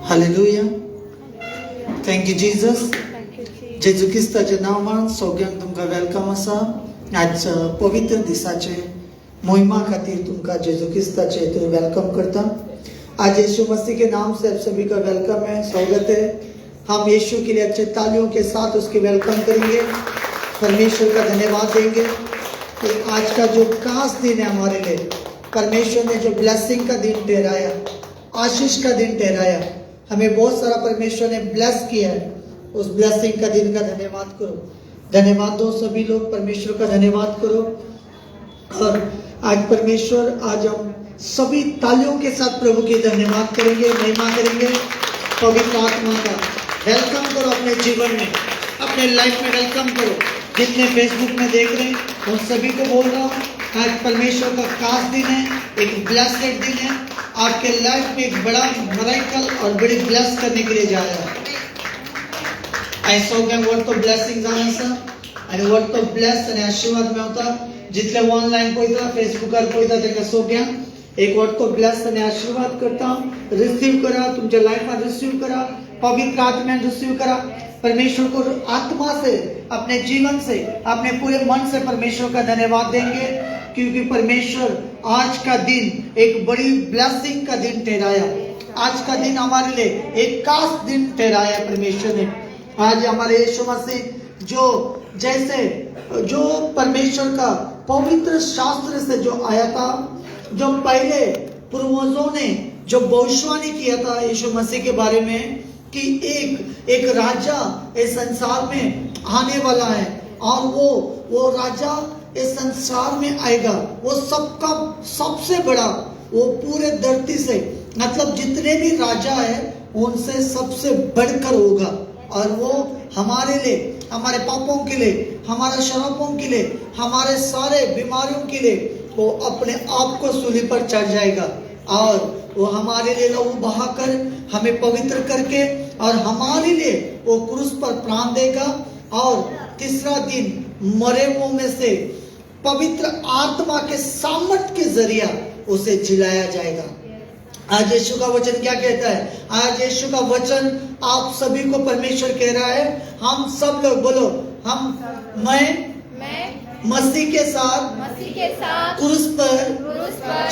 Hallelujah. Thank you, Jesus. जेजू क्रिस्ताच्या नावान सगळ्यांक तुमकां वेलकम आसा. आज पवित्र दिसाचे महिमा खातीर तुमकां जेजू क्रिस्ताचे हातून वेलकम करता. आज यीशु मसीह के नाम से आप सभी का वेलकम है, स्वागत है. हम यीशु के लिए अच्छे तालियों के साथ उसके वेलकम करेंगे, परमेश्वर का धन्यवाद देंगे कि आज का जो खास दिन है हमारे लिए, परमेश्वर ने जो ब्लेसिंग का दिन ठहराया, आशीष का दिन ठहराया, हमें बहुत सारा परमेश्वर ने ब्लेस किया है. उस ब्लेसिंग का दिन का धन्यवाद करो. धन्यवाद दो सभी लोग, परमेश्वर का धन्यवाद करो. और आज परमेश्वर, आज हम सभी तालियों के साथ प्रभु की धन्यवाद करेंगे, महिमा करेंगे. पवित्र आत्मा का वेलकम करो अपने जीवन में, अपने लाइफ में वेलकम करो. जितने फेसबुक में देख रहे हैं उन सभी को बोल रहा हूँ, आज परमेश्वर का खास दिन है, एक ब्लेस्ड दिन है. आपके लाइफ में एक बड़ा मिरेकल और बड़ी ब्लेस करने के लिए जा रहा है. I saw them word to blessings on us and word to bless आणि आशीर्वाद मेवता. जितले ऑनलाइन पळयता, फेसबुकार पळयता ताका सगळ्यांक एक वर्ड तो ब्लेस आणि आशीर्वाद करता. रिसीव करा, तुमच्या लाइफान रिसीव करा, पवित्र आत्मा रिसीव करा. परमेश्वर को आत्मा से, अपने जीवन से, अपने पूरे मन से परमेश्वर का धन्यवाद देंगे, क्योंकि परमेश्वर आज का दिन एक बड़ी ब्लेसिंग का दिन ठहराया. आज का दिन हमारे लिए एक खास दिन ठहराया परमेश्वर ने. आज हमारे यीशु मसीह जो परमेश्वर का पवित्र शास्त्र से जो आया था, जो पहले पूर्वजों ने जो भविष्यवाणी किया था यीशु मसीह के बारे में कि एक राजा इस संसार में आने वाला है और वो राजा इस संसार में आएगा, वो सबका सबसे बड़ा, वो पूरे धरती से, मतलब जितने भी राजा है उनसे सबसे बढ़कर होगा. और वो हमारे लिए, हमारे पापों के लिए, हमारे शराबों के लिए, हमारे सारे बीमारियों के लिए वो अपने आप को सूली पर चढ़ जाएगा और वो हमारे लिए लहू बहाकर हमें पवित्र करके और हमारे लिए वो क्रूस पर प्राण देगा. और तीसरा दिन मरे हुओं में से पवित्र आत्मा के सामर्थ के जरिया उसे जिलाया जाएगा. आज यीशु का वचन क्या कहता है? आज यीशु का वचन आप सभी को परमेश्वर कह रहा है, हम सब लोग बोलो, मैं मसीह के साथ क्रूस पर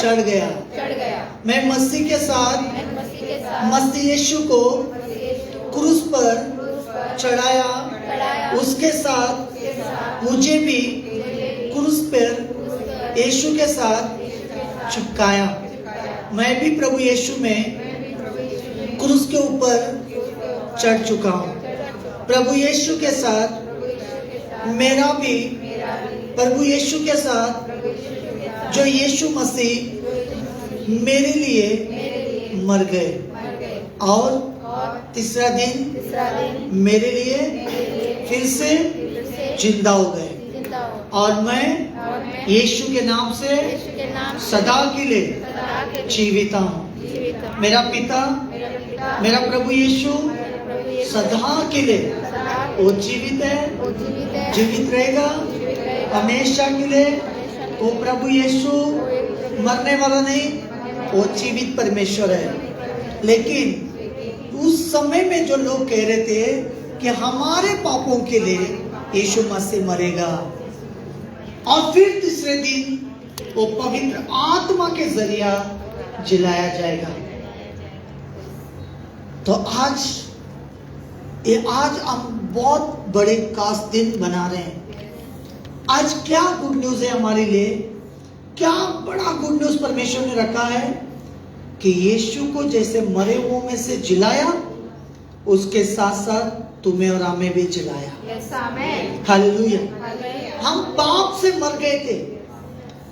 चढ़ गया. मैं मसीह के साथ मसीह यीशु को क्रूस पर चढ़ाया, उसके साथ मुझे भी क्रूस पर यीशु के साथ चिपकाया. मैं भी प्रभु यीशु में क्रूस के ऊपर चढ़ चुका हूँ. प्रभु यीशु के साथ मेरा भी, प्रभु यीशु के साथ जो यीशु मसीह मेरे लिए मर गए और तीसरा दिन मेरे लिए फिर से जिंदा हो गए. और मैं यीशु के नाम से सदा के लिए जीवित हूँ. मेरा पिता, मेरा प्रभु यीशु सदा के लिए वो जीवित है, जीवित रहेगा हमेशा के लिए. वो प्रभु यीशु मरने वाला नहीं, वो जीवित परमेश्वर है. लेकिन उस समय में जो लोग कह रहे थे कि हमारे पापों के लिए यीशु मसीह मरेगा और फिर तीसरे दिन वो पवित्र आत्मा के जरिया जिलाया जाएगा. तो आज हम बहुत बड़े खास दिन बना रहे हैं. आज क्या गुड न्यूज है हमारे लिए? क्या बड़ा गुड न्यूज परमेश्वर ने रखा है कि यीशु को जैसे मरे हुओं में से जिलाया, उसके साथ साथ तुम्हें और हमें भी जिलाया. हालेलुया. हम पाप से मर गए थे,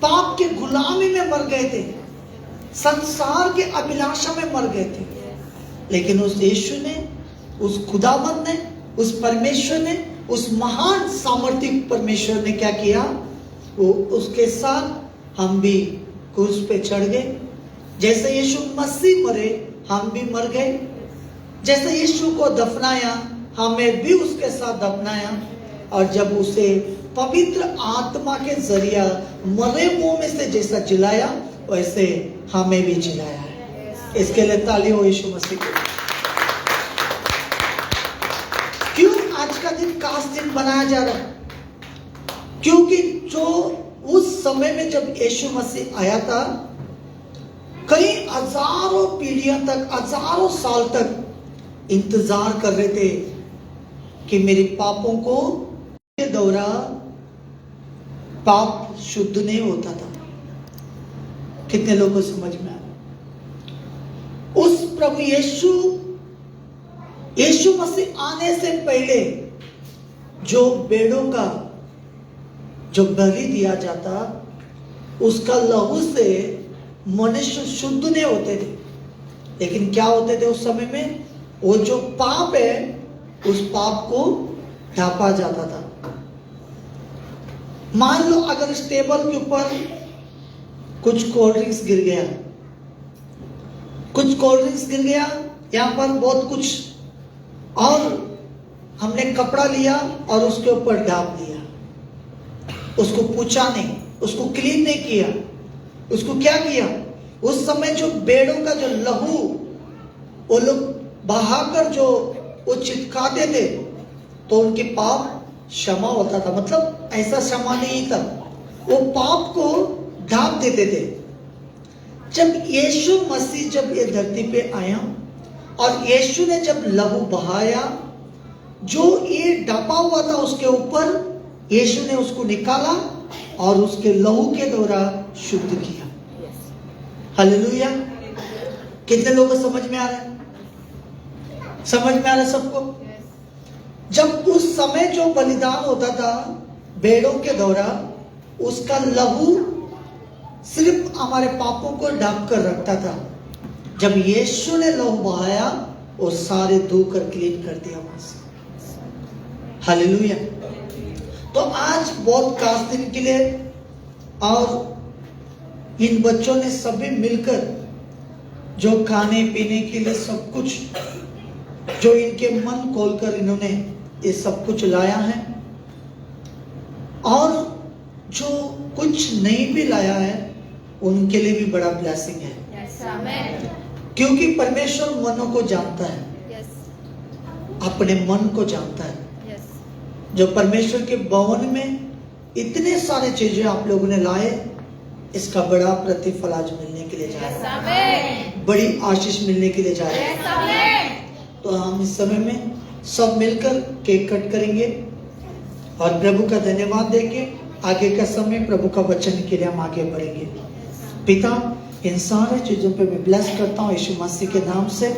पाप के गुलामी में मर गए थे, संसार के अभिलाषा में मर गए थे. लेकिन उस यीशु ने, उस खुदावंद ने, उस परमेश्वर ने, उस महान सामर्थ्य परमेश्वर ने क्या किया? वो उसके साथ हम भी क्रूस पे चढ़ गए. जैसे यीशु मसीह मरे, हम भी मर गए. जैसे यीशु को दफनाया, हमें भी उसके साथ दफनाया. और जब उसे पवित्र आत्मा के जरिया मरे मुंह में से जैसा जिलाया, वैसे हमें भी जिलाया है. इसके लिए ताली हो यीशु मसीह को. आज का दिन खास दिन बनाया जा रहा है? क्योंकि जो उस समय में जब यीशु मसीह आया था, कई हजारों पीढ़ियों तक, हजारों साल तक इंतजार कर रहे थे कि मेरे पापों को के द्वारा पाप शुद्ध नहीं होता था। कितने लोगों को समझ में आया? उस प्रभु यीशु मसीह आने से पहले जो भेड़ों का जो बलि दिया जाता, उसका लहू से मनुष्य शुद्ध नहीं होते थे। लेकिन क्या होते थे उस समय में? वो जो पाप है, उस पाप को ढांपा जाता था। मान लो अगर इस टेबल के ऊपर कुछ कोल्ड ड्रिंक्स गिर गया, यहाँ पर बहुत कुछ, और हमने कपड़ा लिया और उसके ऊपर ढाप दिया, उसको पूछा नहीं, उसको क्लीन नहीं किया, उसको क्या किया? उस समय जो भेड़ों का जो लहू वो लोग बहाकर जो वो चिपकाते थे, तो उनके पाप क्षमा होता था। मतलब ऐसा क्षमा नहीं था, वो पाप को ढांप देते थे। जब यीशु मसीह जब ये धरती पे आया और यीशु ने जब लहू बहाया, जो ये ढपा हुआ था उसके ऊपर, यीशु ने उसको निकाला और उसके लहू के द्वारा शुद्ध किया। हालेलुया। कितने लोगों को समझ में आ रहा है? समझ में आ रहा है सबको? जब उस समय जो बलिदान होता था भेड़ों के द्वारा, उसका लहू सिर्फ हमारे पापों को ढक कर रखता था। जब यीशु ने लहू बहाया, वो सारे धोकर क्लीन कर दिया वहां से। हालेलुया। तो आज बहुत खास दिन के लिए, और इन बच्चों ने सभी मिलकर जो खाने पीने के लिए सब कुछ, जो इनके मन खोलकर इन्होंने ये सब कुछ लाया है, और जो कुछ नहीं भी लाया है उनके लिए भी बड़ा ब्लेसिंग है। क्योंकि परमेश्वर मनों को जानता है, अपने मन को जानता है। जो परमेश्वर के भवन में इतने सारे चीजें आप लोगों ने लाए, इसका बड़ा प्रतिफल आज मिलने के लिए जा रहा है, बड़ी आशीष मिलने के लिए जा रहा है। तो हम इस समय में सब मिलकर केक कट करेंगे और प्रभु का धन्यवाद देंगे। आगे का समय प्रभु का वचन के लिए हम आगे बढ़ेंगे। पिता, इन सारे चीजों पे मैं ब्लेस करता हूँ यीशु मसीह के नाम से।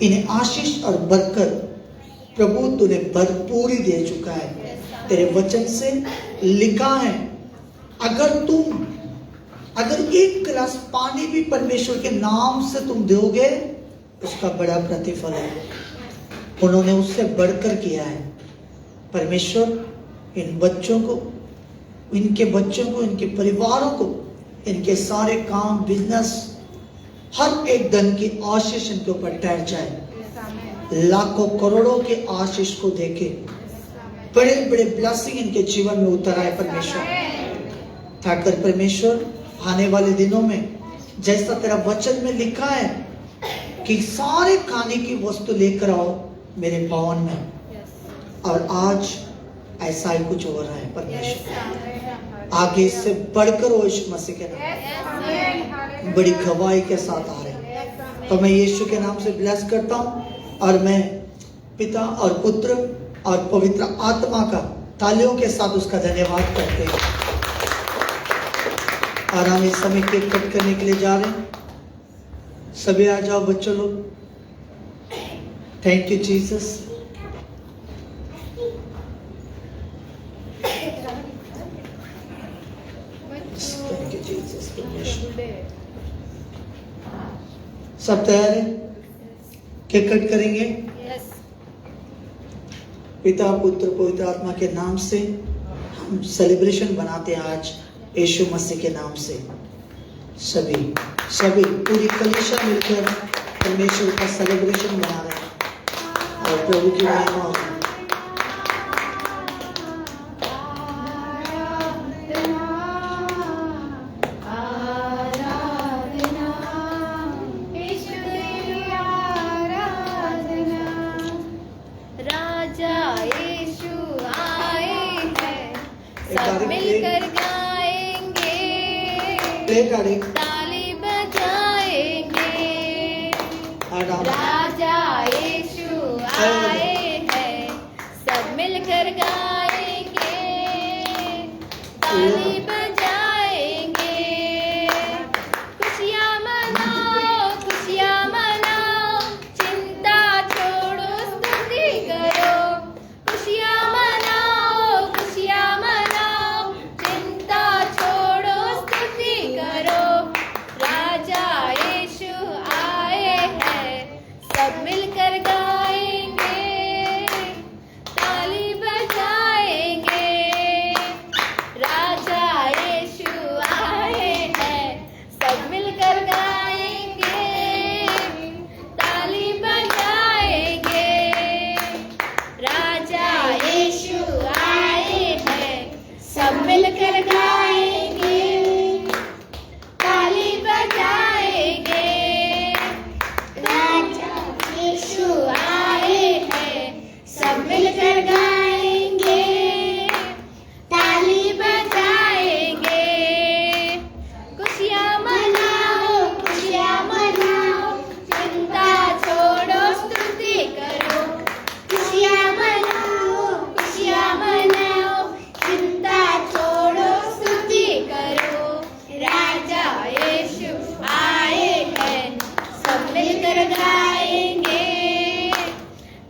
इन्हें आशीष और बरकत प्रभु तूने भरपूरी दे चुका है। तेरे वचन से लिखा है, अगर एक गिलास पानी भी परमेश्वर के नाम से तुम दोगे, उसका बड़ा प्रतिफल है। उन्होंने उससे बढ़कर किया है। परमेश्वर इन बच्चों को, इनके बच्चों को, इनके परिवारों को, इनके सारे काम, बिजनेस, हर एक धन की आशीष इनके ऊपर ठहर जाए। लाखों करोड़ों के आशीष को देके बड़े बड़े ब्लेसिंग इनके जीवन में उतर आए परमेश्वर। ताकर परमेश्वर आने वाले दिनों में, जैसा तेरा वचन में लिखा है कि सारे खाने की वस्तु लेकर आओ मेरे भवन में, और आज ऐसा ही कुछ हो रहा है परमेश्वर। आगे से बढ़कर वो यीशु मसीह के नाम बड़ी गवाही के साथ आ रहे हैं। तो मैं यीशु के नाम से ब्लेस करता हूँ, और मैं पिता और पुत्र और पवित्र आत्मा का तालियों के साथ उसका धन्यवाद करते हैं। और हम इस समय केक कट करने के लिए जा रहे हैं। सभी आ जाओ बच्चों लोग। Thank you Jesus. Thank you Jesus. सब तैयार है? केक कट करेंगे। पिता, पुत्र, पवित्र आत्मा के नाम से हम सेलिब्रेशन बनाते हैं आज यीशु मसीह के नाम से। सभी पूरी कलीसिया मिलकर परमेश्वर का सेलिब्रेशन बना रहे हैं और प्रभु की महिमा हो। राजा मिलकर गाएंगे, ताली बजाएंगे। राजा यीशु आए हैं, सब मिलकर गाएंगे, ताली बजाएंगे। खुशियाँ मनाओ, खुशियाँ मनाओ, चिंता छोड़ो, स्तुति करो। खुशियाँ मनाओ, खुशियाँ मनाओ, चिंता छोड़ो, स्तुति करो। राजा यीशु आए हैं, सब मिलकर गाएंगे, ताली बजाएंगे। राजा यीशु आए हैं, सब मिलकर गाएंगे, ताली बजाएंगे। राजा यीशु आए हैं, सब मिलकर गाएंगे, ताली बजाएंगे। राजा यीशु आए हैं, सब मिलकर गाएंगे, ताली बजाएंगे। खुशियाँ मनाओ, खुशियाँ मनाओ, चिंता छोड़ो, स्तुति करो। खुशियाँ मनाओ, खुशियाँ मनाओ, चिंता छोड़ो, स्तुति करो। राजा यीशु आए हैं, सब मिलकर गाएंगे,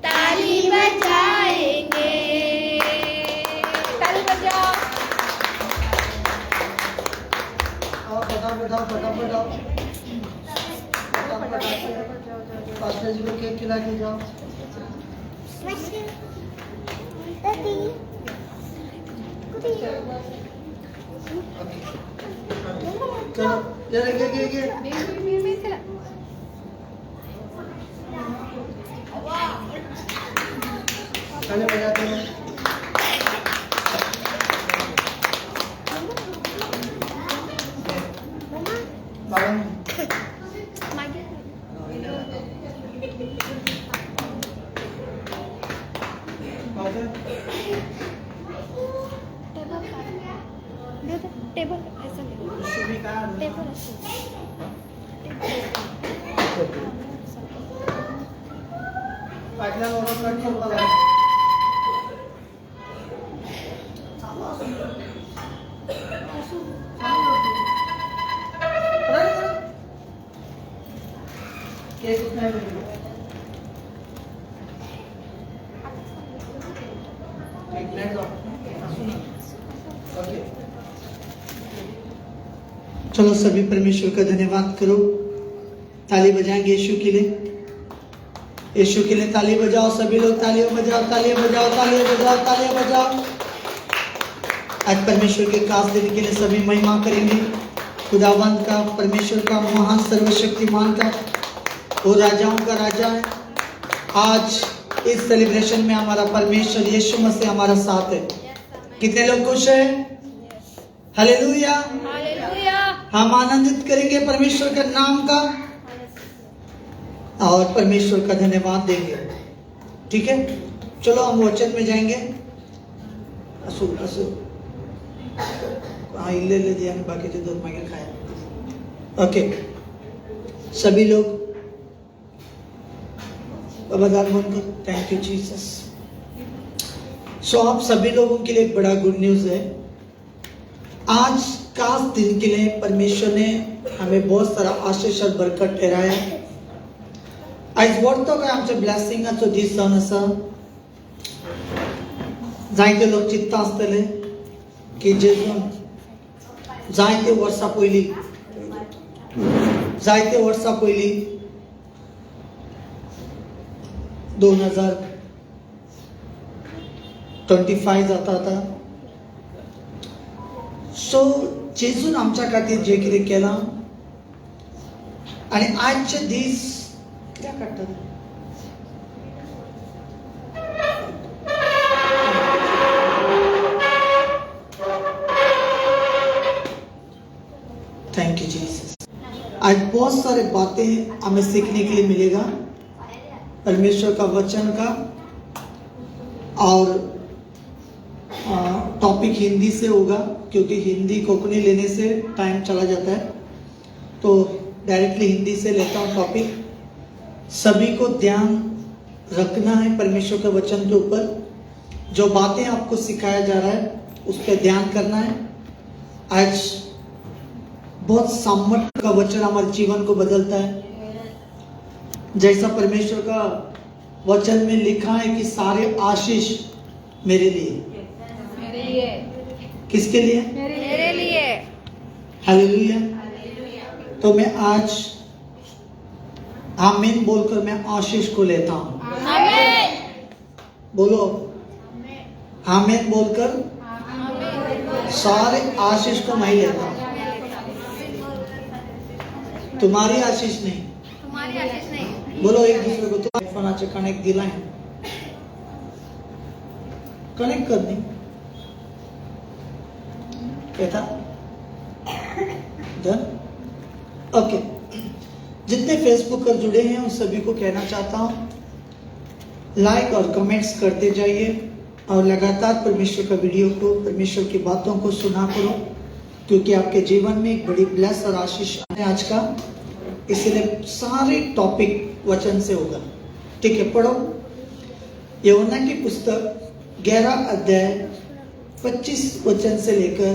ताली बजाएंगे। ताली बजाओ। फटाफट आओ। पास्टर जी को केक खिला के जाओ। चलो ये ताली बजाते हैं। टेबल ऐसा टेबल चलो सभी परमेश्वर का धन्यवाद करो। ताली बजाएंगे यीशु के लिए। यीशु के लिए ताली बजाओ सभी लोग। तालियां बजाओ, तालियां बजाओ, तालियां बजाओ, तालियां बजाओ। आज परमेश्वर के खास दिन के लिए सभी महिमा करेंगे खुदावंत का, परमेश्वर का, महान सर्वशक्तिमान का। वो राजाओं का राजा है। आज इस सेलिब्रेशन में हमारा परमेश्वर यीशु मसीह हमारा साथ है। कितने लोग खुश हैं? हालेलुया। हम आनंदित करेंगे परमेश्वर के नाम का और परमेश्वर का धन्यवाद देंगे। ठीक है, चलो हम वचन में जाएंगे। असुर हाँ ले दिया बाकी जो दूध मांगे खाया। ओके, सभी लोग बाबादार बोलकर थैंक यू जीसस। सो आप सभी लोगों के लिए एक बड़ा गुड न्यूज है। आज खास दिन के लिए परमेश्वर ने हमें बहुत सारा आशीष और बरकत ठहराया। आज वरतो काय आमच्या ब्लेसिंगाचो दीस जावन आसा। जायते लोक चिंतता आसतले की जेजून जायते वर्सां पयलीं 2025 जाता आता। सो जेजून आमच्या खातीर जे कितें केलां आनी आजचे दीस कित्याक काडटा थैंक यू जीसस। आज बहुत सारे बातें हमें सीखने के लिए मिलेगा परमेश्वर का वचन का। और टॉपिक हिंदी से होगा, क्योंकि हिंदी कोंकणी लेने से टाइम चला जाता है, तो डायरेक्टली हिंदी से लेता हूँ टॉपिक। सभी को ध्यान रखना है परमेश्वर के वचन के ऊपर। जो बातें आपको सिखाया जा रहा है उस पर ध्यान करना है। आज बहुत सामर्थ्य का वचन हमारे जीवन को बदलता है। जैसा परमेश्वर का वचन में लिखा है कि सारे आशीष मेरे लिए। मेरे लिए। किसके लिए? मेरे लिए। हालेलुया। तो मैं आज आमीन बोलकर मैं आशीष को लेता हूँ। आमीन। बोलो आमीन बोलकर सारे आशीष को मैं लेता हूँ। तुम्हारी आशीष नहीं। तुम्हारी आशीष नहीं। बोलो एक दूसरे को तो फोनाचे कनेक्ट दिलाय, कनेक्ट करनी कहता डन। ओके, जितने फेसबुक पर जुड़े हैं उन सभी को कहना चाहता हूं लाइक और कमेंट्स करते जाइए और लगातार परमेश्वर का वीडियो को, परमेश्वर की बातों को सुना करो, क्योंकि आपके जीवन में एक बड़ी ब्लेस और आशीष है आज का। इसलिए सारे टॉपिक वचन से होगा। ठीक है, पढ़ो यूहन्ना की पुस्तक 11 अध्याय 25 वचन से लेकर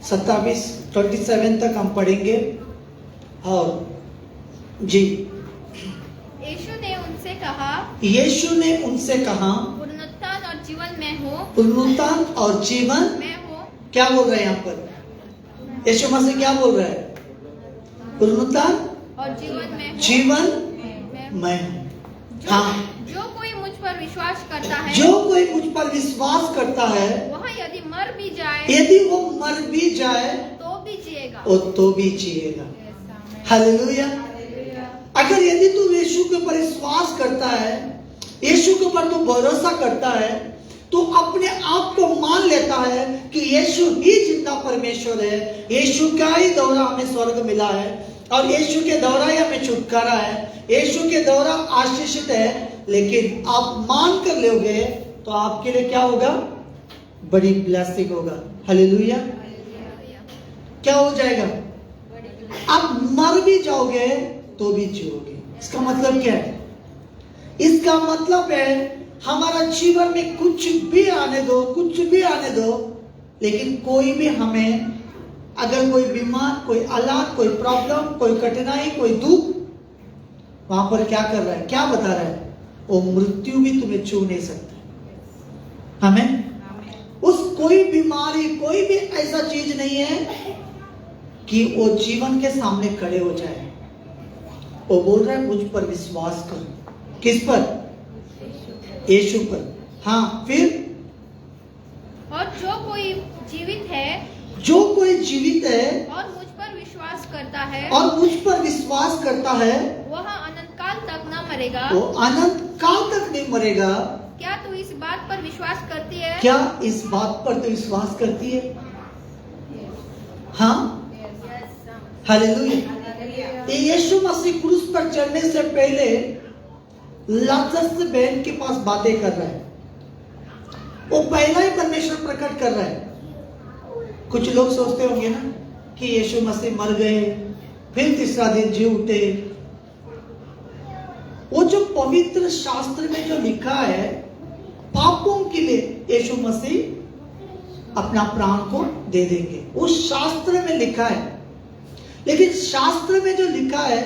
27 तक हम पढ़ेंगे। और जी, यीशु ने उनसे कहा, यीशु ने उनसे कहा, पुनरुत्थान और जीवन मैं हूँ। पुनरुत्थान और जीवन मैं हूँ। क्या बोल रहे हैं यहाँ पर? यीशु मसीह क्या बोल रहा है? पुनरुत्थान और जीवन मैं हूँ। जीवन मैं हूँ। हाँ, जो कोई मुझ पर विश्वास करता है, जो कोई मुझ पर विश्वास करता है, वह यदि मर भी जाए, यदि वो मर भी जाए तो भी जिएगा। और तो भी जिएगा। हालेलुया। अगर यदि तू यीशु के ऊपर विश्वास करता है, यीशु के ऊपर तू भरोसा करता है, तो अपने आप को मान लेता है कि यीशु ही जिंदा परमेश्वर है, यीशु का ही द्वारा हमें स्वर्ग मिला है और यीशु के द्वारा ही हमें छुटकारा है, यीशु के द्वारा आशीषित है। लेकिन आप मान कर लोगे तो आपके लिए क्या होगा? बड़ी ब्लेसिंग होगा। हालेलुया। क्या हो जाएगा? आप मर भी जाओगे तो भी जियोगे। इसका मतलब क्या है? इसका मतलब है हमारा जीवन में कुछ भी आने दो, कुछ भी आने दो, लेकिन कोई भी हमें, अगर कोई बीमार, कोई हालात, कोई प्रॉब्लम, कोई कठिनाई, कोई दुख, वहां पर क्या कर रहा है? क्या बता रहा है? वो मृत्यु भी तुम्हें छू नहीं सकता। हमें उस कोई बीमारी, कोई भी ऐसा चीज नहीं है कि वो जीवन के सामने खड़े हो जाए। वो बोल रहा है मुझ पर विश्वास करो। किस पर? यीशु पर। हाँ, फिर और जो कोई जीवित है, जो कोई जीवित है और मुझ पर विश्वास करता है, और मुझ पर विश्वास करता है, वह अनंत काल तक न मरेगा। वो अनंत काल तक नहीं मरेगा। क्या तू इस बात पर विश्वास करती है? क्या इस बात पर तो विश्वास करती है? हाँ, हालेलुया। यीशु मसीह क्रूस पर चढ़ने से पहले लाजरस बहन के पास बातें कर रहा है। वो पहला ही परमेश्वर प्रकट कर रहा है। कुछ लोग सोचते होंगे ना कि यीशु मसीह मर गए, फिर तीसरा दिन जी उठे। वो जो पवित्र शास्त्र में जो लिखा है, पापों के लिए यीशु मसीह अपना प्राण को दे देंगे, वो शास्त्र में लिखा है। लेकिन शास्त्र में जो लिखा है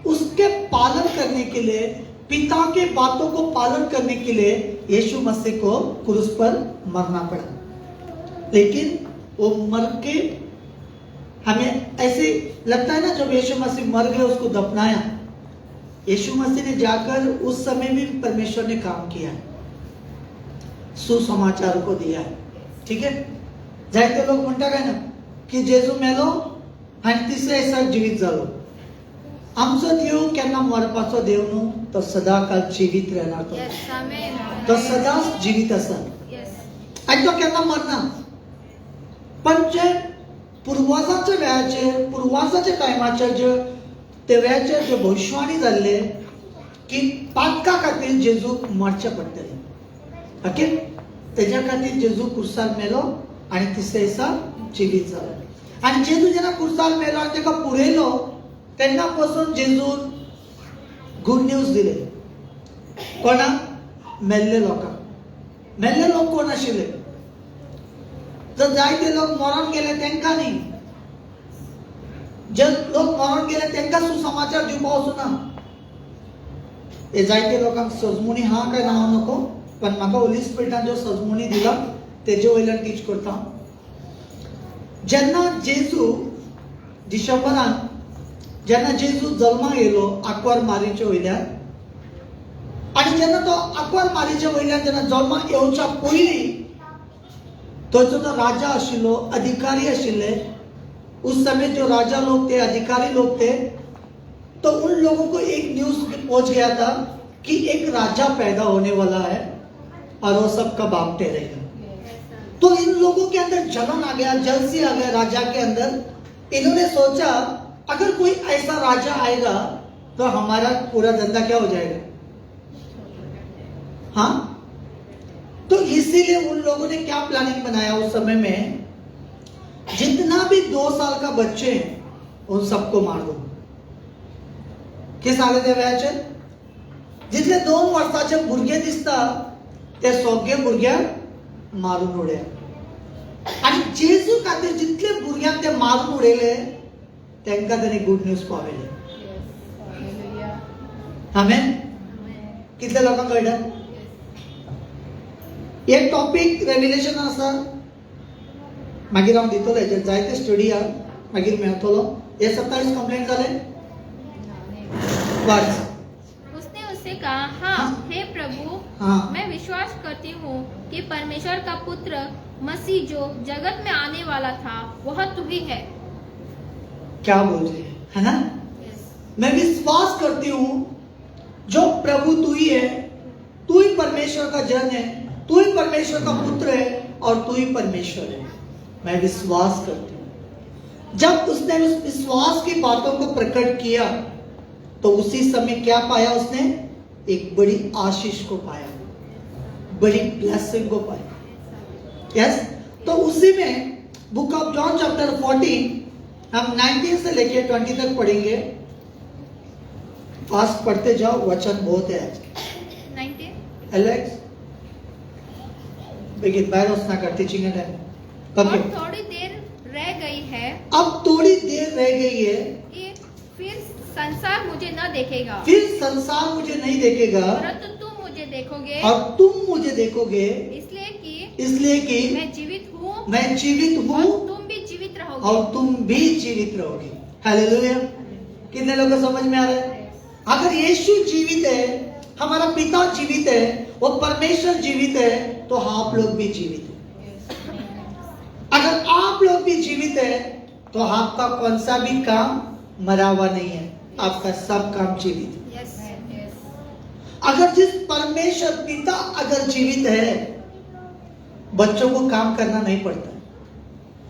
उसके पालन करने के लिए, पिता के बातों को पालन करने के लिए यीशु मसीह को क्रूस पर मरना पड़ा। लेकिन वो मर के, हमें ऐसे लगता है ना, जब यीशु मसीह मर गए उसको दफनाया, यीशु मसीह ने जाकर उस समय भी परमेश्वर ने काम किया है, सुसमाचार को दिया है। ठीक है, जाते लोग म्हणता काय ना की जेजू मेलो आणि तिसऱ्या दिसा जीवित झालो। आमचो देव केन्ना मरपाचो देव न्हू, तो सदाकाळ जीवित राहणार। तो सदांच जीवित आसा आनी तो केन्ना मरना। पण जे पुर्वजाच्या वेळाचेर, पुर्वजाच्या टायमाचेर जे ते वेळाचेर जे भविष्यवाणी जाल्ले की पातका खातीर जेजूक मरचें पडटलें। ओके, तेज्या खातीर जेजू कुर्सार मेलो आनी तिसऱ्या दिसा जिवीत जालो. आनी जेजू जेन्ना कुर्सार मेलो आनी ताका पुरयलो तेन्ना पासून जेजून गुड न्यूज दिले. कोणाक? मेल्ले लोकांक. मेल्ले लोक कोण आशिल्ले? जर जायते लोक मरण गेले तांकां न्ही, जे लोक मरण गेले तांकां सुसमाचार दिवपा वचूना. हे जायते लोकांक सजमुनी हा काय नांव नको, पण म्हाका होली स्पिरिटान ज्यो सजमुनी दिला तेजे वयल्यान टीच करता. जेन्ना जेजू डिसेंबरान जेन्ना जेजू जल्माक येयलो आंकवार मारीचे वयल्यान, आनी जेन्ना तो आंकवार मारीचे वयल्यान जेन्ना जल्माक येवच्या पयलीं थंयचो जो राजा आशिल्लो, अधिकारी आशिल्ले, उस समय जो राजा लोग थे, अधिकारी लोग थे, तो उन लोगों को एक न्यूज पहुंच गया था कि एक राजा पैदा होने वाला है और वो सबका बाप ठहरेगा. तो इन लोगों के अंदर जलन आ गया, जलसी आ गया राजा के अंदर. इन्होंने सोचा अगर कोई ऐसा राजा आएगा तो हमारा पूरा धंधा क्या हो जाएगा. हाँ, तो इसीलिए उन लोगों ने क्या प्लानिंग बनाया उस समय में, जितना भी 2 साल का बच्चे हैं उन सबको मार दो. किस आले ते वेळाचे जितले 2 वर्साचे भुरगे दिसता ते सगळे भुरग्यांक मारून उडया. आणि जेजू खातीर जितले भुरग्यांक ते मारून उडयले तांकां ताणें गुड न्यूज पावयले. आमेन. कितले लोकांक कळटा? एक टॉपिक रेव्हिलेशन आसा, मागीर हांव दितलो हेजेर जायते स्टडी आहा, मागीर मेळटलो. हे 27 कंप्लेंट जाले. वाच. उसने उससे कहा, हाँ हे प्रभु, हाँ. मैं विश्वास करती हूँ कि परमेश्वर का पुत्र मसीह जो जगत में आने वाला था वह तू ही है. क्या बोल रहे हैं, है ना? मैं विश्वास करती हूँ जो प्रभु तू ही है, तू ही परमेश्वर का जन है, तू ही परमेश्वर का पुत्र है और तू ही परमेश्वर है. मैं विश्वास करती हूँ. जब उसने उस विश्वास की बातों को प्रकट किया तो उसी समय क्या पाया उसने? एक बड़ी आशीष को पाया, बड़ी ब्लेसिंग को पाया. यस. तो उसी में बुक ऑफ जॉन चैप्टर 14 हम 19 से लेके 20 तक पढ़ेंगे. फास्ट पढ़ते जाओ, वचन बहुत है आज. 19. एलेक्स begin by रचना कर टीचिंग है. और थोड़ी देर रह गई है. अब थोड़ी देर रह गई है कि फिर संसार मुझे न देखेगा. फिर संसार मुझे नहीं देखेगा, परंतु तुम मुझे देखोगे. और तुम मुझे देखोगे, इसलिए कि मैं जीवित हूँ. मैं जीवित हूँ और तुम भी जीवित रहोगे. और तुम भी जीवित रहोगे. हालेलुया. कितने लोगों को समझ में आ रहा है? अगर यीशु जीवित है, हमारा पिता जीवित है, वो परमेश्वर जीवित है, तो आप लोग भी जीवित हैं. अगर आप लोग भी जीवित है तो आपका कौन सा भी काम मरा हुआ नहीं है, आपका सब काम जीवित है. Yes. अगर जिस परमेश्वर पिता अगर जीवित है, बच्चों को काम करना नहीं पड़ता.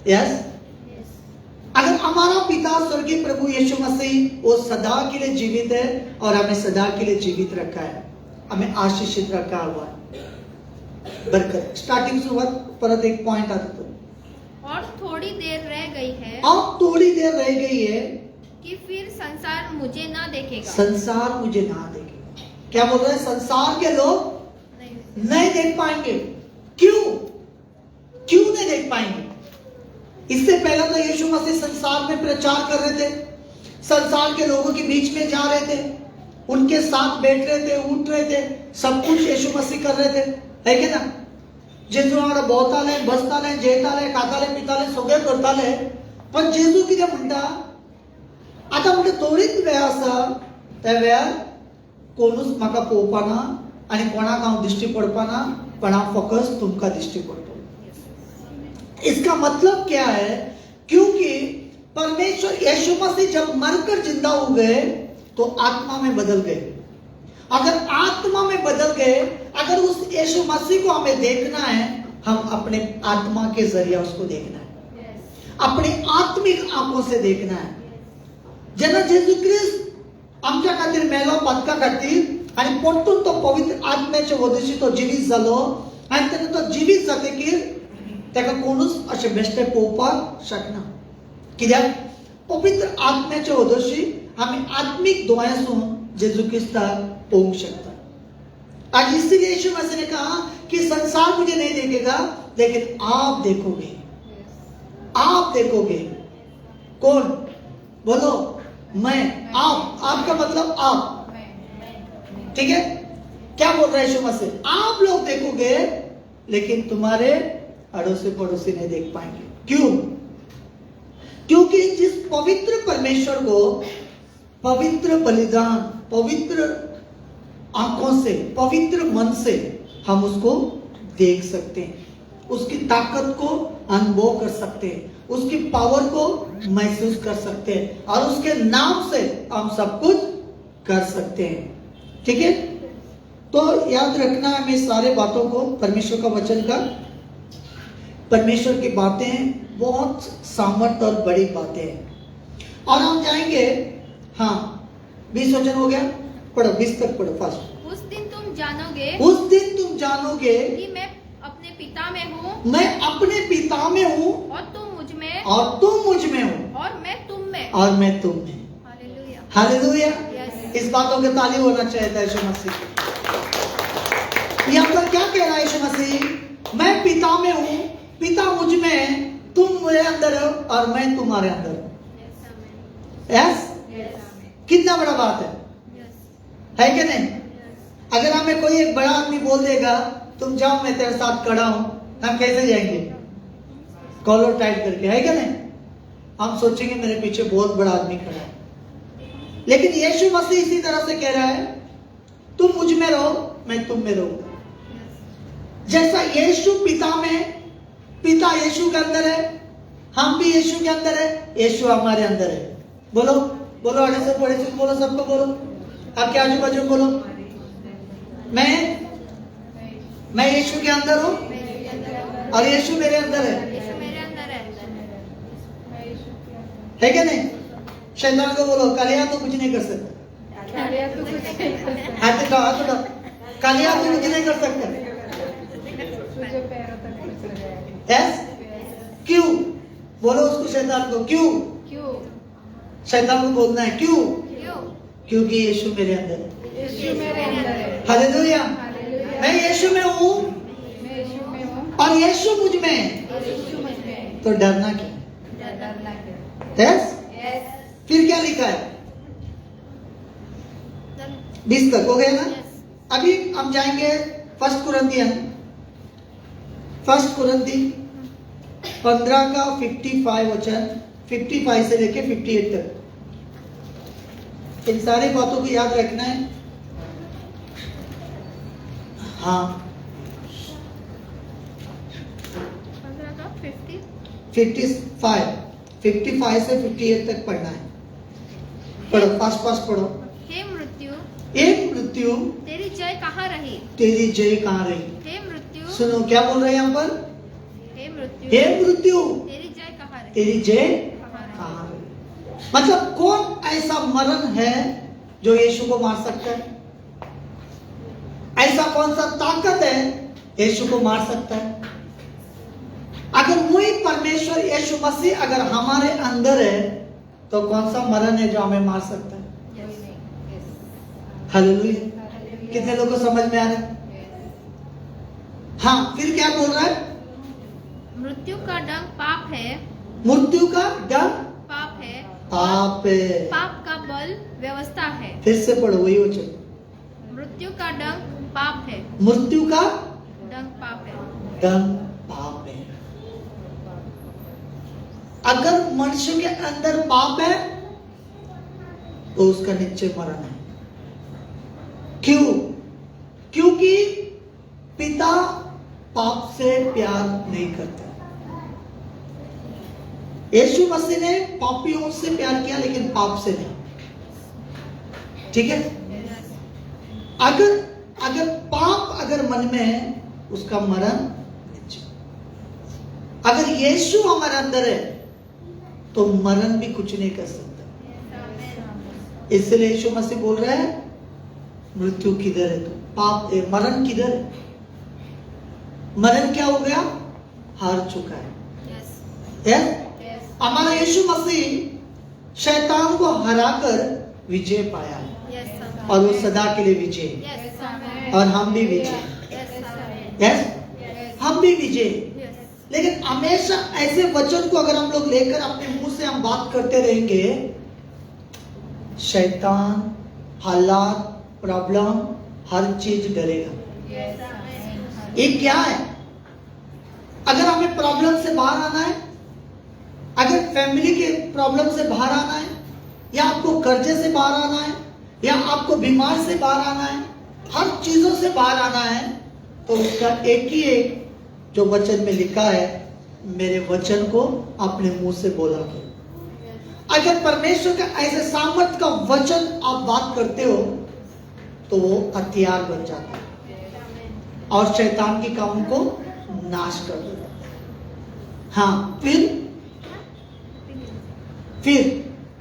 यस. अगर हमारा पिता स्वर्गीय प्रभु यीशु मसीह वो सदा के लिए जीवित है और हमें सदा के लिए जीवित रखा है, हमें आशीषित रखा हुआ है. बरकत. स्टार्टिंग शुरुआत परत एक पॉइंट आता तो. और थोड़ी देर रह गई है. अब थोड़ी देर रह गई है कि फिर संसार मुझे ना देखेगा. संसार मुझे ना देखेगा. क्या बोल रहे हैं? संसार के लोग नहीं देख पाएंगे. क्यों? क्यों नहीं देख पाएंगे? इससे पहले तो यीशु मसीह संसार में प्रचार कर रहे थे, संसार के लोगों के बीच में जा रहे थे, उनके साथ बैठ रहे थे, उठ रहे थे, सब कुछ यीशु मसीह कर रहे थे, है कि ना? जेजू वांगडा भोंवताले, बसताले, जेताले, खाताले, पिताले, सगळे करताले. पण जेजू कितें म्हणटा? आता म्हणजे थोडीच वेळ आसा, त्या वेळार कोणूच म्हाका पळोवपाना आनी कोणाक हांव दिश्टी पडपाना, पण हांव फकत तुमकां दिश्टी पडटलो. इसका मतलब क्या है? क्योंकि परमेश्वर यीशु मसीह जब मरकर जिंदा हो गए तो आत्मा में बदल गए. अगर आत्मा में बदल गए, अगर उस यीशु मसीह को हमें देखना है, हम अपने आत्मा के जरिए उसको देखना है, अपनी आत्मिक आंखों से देखना है. जेन्ना जेजू ख्रिस्त आमच्या खातीर मेलो, बदका खातीर, आणि परतून तो पवित्र आत्म्याच्या वदशी तो जिवीत जालो, आणि त्याने तो जिवीत जातकीर त्याका कोणूच असे बेश्टे पोवपाक शकना. कित्याक पवित्र आत्म्याचे वदोशी आम्ही आत्मिक दोळ्यासून जेजू क्रिस्ताक पोवंक शकता. आज इसलिए यीशु मसीह ने कहा कि संसार मुझे नहीं देखेगा लेकिन आप देखोगे. आप देखोगे. कौन? बोलो. मैं. आप. आपका मतलब आप. ठीक है. क्या बोल रहा है यीशु मसीह? आप लोग देखोगे लेकिन तुम्हारे अड़ोसी पड़ोसी नहीं देख पाएंगे. क्यों? क्योंकि जिस पवित्र परमेश्वर को पवित्र बलिदान, पवित्र आंखों से, पवित्र मन से हम उसको देख सकते हैं, उसकी ताकत को अनुभव कर सकते हैं, उसकी पावर को महसूस कर सकते हैं और उसके नाम से हम सब कुछ कर सकते हैं. ठीक है. तो याद रखना है हमें सारे बातों को, परमेश्वर का वचन का, परमेश्वर की बातें बहुत सामर्थ्य और बड़ी बातें हैं. और हम जाएंगे. हाँ, 20 वचन हो गया. पढ़ो, 20 तक पढ़ो फास्ट. उस दिन तुम जानोगे कि मैं अपने पिता में हूँ, मैं अपने पिता में हूँ और तुम मुझ में हो और मैं तुम में. हालेलुया. हालेलुया. Yes. इस बातों के ताली होना चाहिए यीशु मसीह की. यहाँ पर क्या कह रहा है यीशु मसीह? मैं पिता में हूँ, पिता मुझ में, तुम मेरे अंदर हो और मैं तुम्हारे अंदर हूँ. यस. कितना बड़ा बात है कि नहीं? अगर हमें कोई एक बड़ा आदमी बोल देगा तुम जाओ मैं तेरे साथ खड़ा हूं, हम कैसे जाएंगे? कॉलर टाइट करके. है क्या नहीं? हम सोचेंगे मेरे पीछे बहुत बड़ा आदमी खड़ा है. लेकिन यीशु मसीह इसी तरह से कह रहा है तुम मुझ में रहो, मैं तुम में रहूंगा. जैसा यीशु पिता में, पिता यीशु के अंदर है, हम भी यीशु के अंदर है, यीशु हमारे अंदर है. बोलो बोलो. अड़े से पड़े से बोलो, सबको बोलो. आपके आजू बाजू बोलो. मैं यीशु के अंदर हूँ और यीशु मेरे अंदर है. है क्या नहीं? शैतान को बोलो कालिया तो कुछ नहीं कर सकता. हाथ उठाओ. कालिया तो कुछ नहीं कर सकता. यस. क्यों? बोलो उसको, शैतान को. क्यों? शैतान को बोलना है क्यों? क्योंकि यीशु मेरे अंदर है. हालेलुया. मैं यीशु में हूँ और यीशु मुझ में, तो डरना क्यों? यस. फिर क्या लिखा है? 20 तक हो गया ना? अभी हम जाएंगे 1 कुरिन्थी 15 का 55 वचन, 55 से लेके 58 तक. इन सारी बातों को याद रखना है. हाँ. 55 से 58 तक पढ़ना है. पढ़ो, फास्ट पढ़ो. हे मृत्यु तेरी जय कहाँ रही? हे मृत्यु. सुनो क्या बोल रहे हैं यहाँ पर? हे मृत्यु तेरी जय कहाँ रही? मतलब कौन ऐसा मरण है जो यीशु को मार सकता है? ऐसा कौन सा ताकत है यीशु को मार सकता है? अगर वही परमेश्वर यीशु मसीह अगर हमारे अंदर है तो कौन सा मरण है जो हमें मार सकता है? हालेलुया. कितने लोगों को समझ में आ रहा है? हाँ. फिर क्या बोल रहा है? मृत्यु का डंक पाप है. मृत्यु का डंक पाप है. पाप का बल व्यवस्था है. फिर से पढ़ो वही वचन. मृत्यु का डंक पाप है. मृत्यु का डंक पाप है. डंक पाप है. अगर मनुष्य के अंदर पाप है तो उसका निश्चय मरण है. क्यों? क्योंकि पिता पाप से प्यार नहीं करता. यीशु मसीह ने पापियों से प्यार किया लेकिन पाप से नहीं. ठीक है. अगर पाप अगर मन में है उसका मरण निश्चय. अगर यीशु हमारे अंदर है तो मरण भी कुछ नहीं कर सकता. इसलिए यीशु मसीह बोल रहा है मृत्यु किधर है? तो पाप मरण किधर है? मरण क्या हो गया? हार चुका है। यस, हमारा यीशु मसीह शैतान को हराकर विजय पाया है और वो सदा के लिए विजय, और हम भी विजय। यस, हम भी विजय। लेकिन हमेशा ऐसे वचन को अगर हम लोग लेकर अपने मुंह से हम बात करते रहेंगे, शैतान, हालात, प्रॉब्लम, हर चीज डरेगा। ये क्या है? अगर हमें प्रॉब्लम से बाहर आना है, अगर फैमिली के प्रॉब्लम से बाहर आना है, या आपको कर्जे से बाहर आना है, या आपको बीमार से बाहर आना है, हर चीजों से बाहर आना है, तो उसका एक ही एक जो वचन में लिखा है, मेरे वचन को अपने मुंह से बोला करो। अगर परमेश्वर का ऐसे सामर्थ का वचन आप बात करते हो तो वो हथियार बन जाता है और शैतान की कामों को नाश कर देता है। हाँ, फिर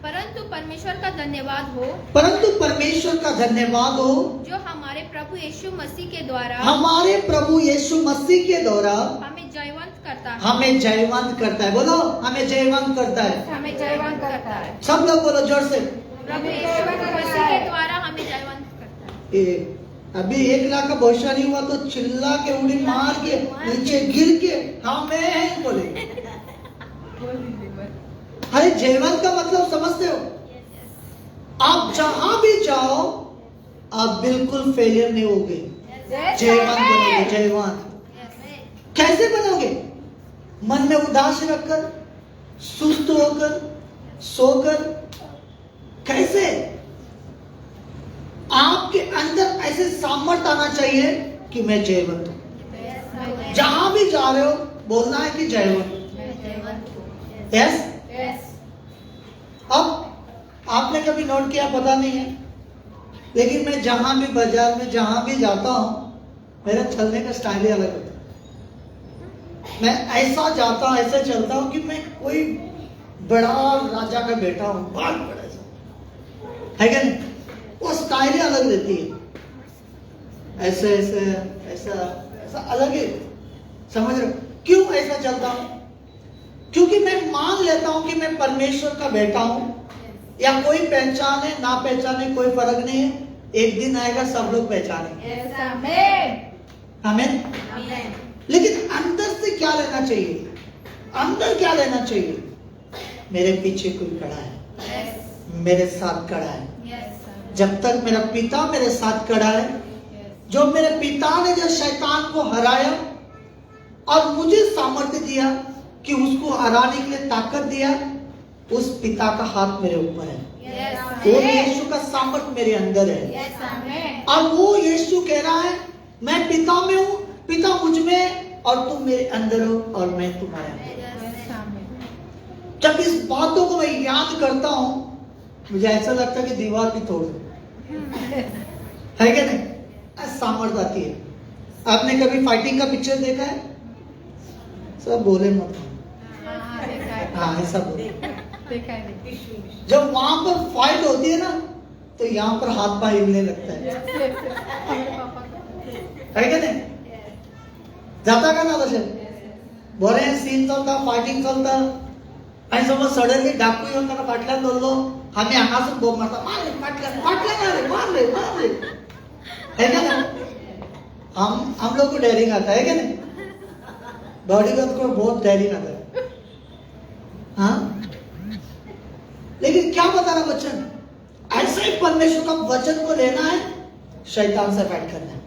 परंतु परमेश्वर का धन्यवाद हो, परंतु परमेश्वर का धन्यवाद हो जो हमारे प्रभु यीशु मसीह के द्वारा, हमारे प्रभु यीशु मसीह के द्वारा हमें जयवंत करता है। हमें जयवंत करता है। बोलो, हमें जयवंत करता है। हमें जयवंत करता है। सब लोग बोलो जोर से। प्रभु यीशु मसीह के द्वारा हमें जयवंत करता है। अभी 1 लाख का भविष्य नहीं हुआ तो चिल्ला के, उड़ी मार के, नीचे गिर के हमें बोले। अरे जयवंत का मतलब समझते हो? आप जहां भी जाओ आप बिल्कुल फेलियर नहीं होगे, जयवंत बनोगे। जयवंत कैसे बनोगे? मन में उदास रखकर, सुस्त होकर, सोकर। कैसे? आपके अंदर ऐसे सामर्थ्य आना चाहिए कि मैं जयवंत हूं। जहां भी जा रहे हो बोलना है कि जयवंत। यस। अब आपने कभी नोट किया पता नहीं है, लेकिन मैं जहां भी बाजार में जहां भी जाता हूं, मेरा चलने का स्टाइल ही अलग होता है। मैं ऐसा जाता हूं, ऐसे चलता हूं कि मैं कोई बड़ा राजा का बेटा हूं, बहुत बड़ा है क्या नहीं? वो स्टाइल ही अलग रहती है। ऐसे ऐसे ऐसा ऐसा अलग है। समझ रहे हो क्यों ऐसा चलता हूं? क्योंकि मैं मान लेता हूं कि मैं परमेश्वर का बेटा हूं, या कोई पहचाने ना पहचाने कोई फर्क नहीं है, एक दिन आएगा सब लोग पहचानेंगे। आमीन। लेकिन अंदर से क्या लेना चाहिए? अंदर क्या लेना चाहिए? मेरे पीछे कोई खड़ा है, मेरे साथ खड़ा है। जब तक मेरा पिता मेरे साथ खड़ा है, जो मेरे पिता ने जो शैतान को हराया और मुझे सामर्थ्य दिया कि उसको हराने के लिए ताकत दिया, उस पिता का हाथ मेरे ऊपर है। वो यीशु का सामर्थ्य मेरे अंदर है। और वो यीशु कह रहा है, मैं पिता में हूँ, पिता मुझ में, और तुम मेरे अंदर हो और मैं तुम्हारे अंदर। जब इस बातों को मैं याद करता हूँ, मुझे ऐसा लगता है कि दीवार भी तोड़ दो, है क्या नहीं? सामर्थ्य आती है। आपने कभी फाइटिंग का पिक्चर देखा है? सब बोले मत। हाँ, ऐसा बोले। जब वहां पर फाइट होती है ना, तो यहाँ पर हाथ पांव हिलने लगता है क्या नहीं? जाता का ना तसे बरे सीन चलता, फायटिंग चलता, आणि समज सडनली डाकू येऊन त्याला फाटल्यान धरलो, आम्ही हांगासून बोंब मारता, मारले फाटल्यान मारले है क्या ना? हम लोग को डेयरिंग आता है क्या नहीं? बॉडीगार्ड को बहुत डेयरिंग आता है। हाँ, लेकिन क्या बता रहा वचन? ऐसा ही परमेश्वर का वचन को लेना है, शैतान से फाइट करना है,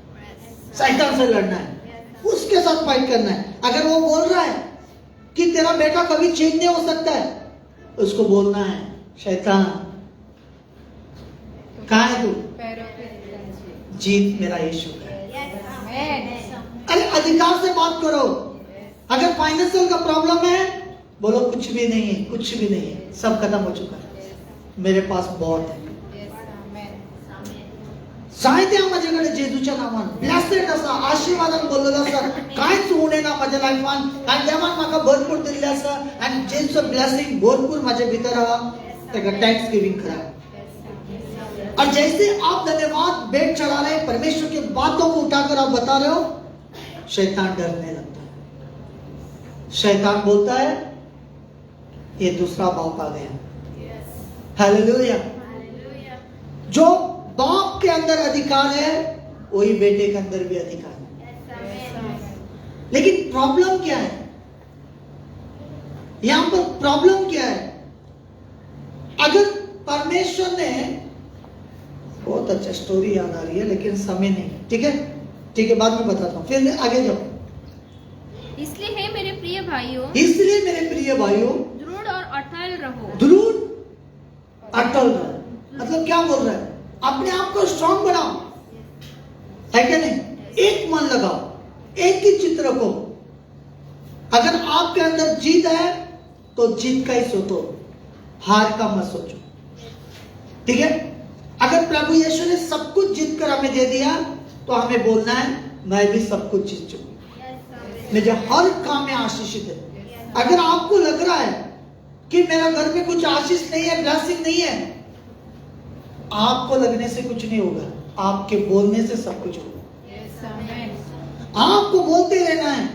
शैतान से लड़ना है, उसके साथ फाइट करना है। अगर वो बोल रहा है कि तेरा बेटा कभी चेंज नहीं हो सकता है, उसको बोलना है, शैतान कहाँ है तू? जीत मेरा यीशु है। अरे अधिकार से बात करो। अगर फाइनेंशियल का प्रॉब्लम है, बोलो कुछ भी नहीं है, कुछ भी नहीं है, सब खत्म हो चुका है, मेरे पास बहुत है। साहित्य माझ्याकडे जेजूच्या नावान ब्लेस्ड असा, आशीर्वादान बोललेलं असं, काहीच होऊ नये ना माझ्या लाईफान, आणि देवान म्हाका भरपूर दिलेलं असं, आणि जेजूचं ब्लेसिंग भरपूर माझ्या भितर आहा, तेका थैंक्स गिविंग करा। और जैसे आप धन्यवाद भेंट चढ़ा रहे, परमेश्वर की बातों को उठाकर आप बता रहे हो, शैतान डरने लगता है। शैतान बोलता है ये दूसरा बाप आ गया। हालेलुया। जो बाप के अंदर अधिकार है वही बेटे के अंदर भी अधिकार है। लेकिन प्रॉब्लम क्या है? यहां पर प्रॉब्लम क्या है? अगर परमेश्वर ने, बहुत अच्छा स्टोरी याद आ रही है लेकिन समय नहीं, ठीक है ठीक है, बाद में बताता हूं, फिर आगे जाओ। इसलिए है मेरे प्रिय भाइयों, इसलिए मेरे प्रिय भाइयों, दृढ़ और अटल रहो। दृढ़ अटल रहो। मतलब क्या बोल रहा है? अपने आप को स्ट्रांग बनाओ, है क्या नहीं? एक मन लगाओ, एक ही चित्त रखो। अगर आपके अंदर जीत है तो जीत का ही सोचो, हार का मत सोचो, ठीक है? अगर प्रभु यीशु ने सब कुछ जीत कर हमें दे दिया तो हमें बोलना है मैं भी सब कुछ जीत चुका, मुझे हर काम में आशीषित है। अगर आपको लग रहा है कि मेरा घर में कुछ आशीष नहीं है, ब्लेसिंग नहीं है, आपको लगने से कुछ नहीं होगा, आपके बोलने से सब कुछ होगा। आपको बोलते रहना है।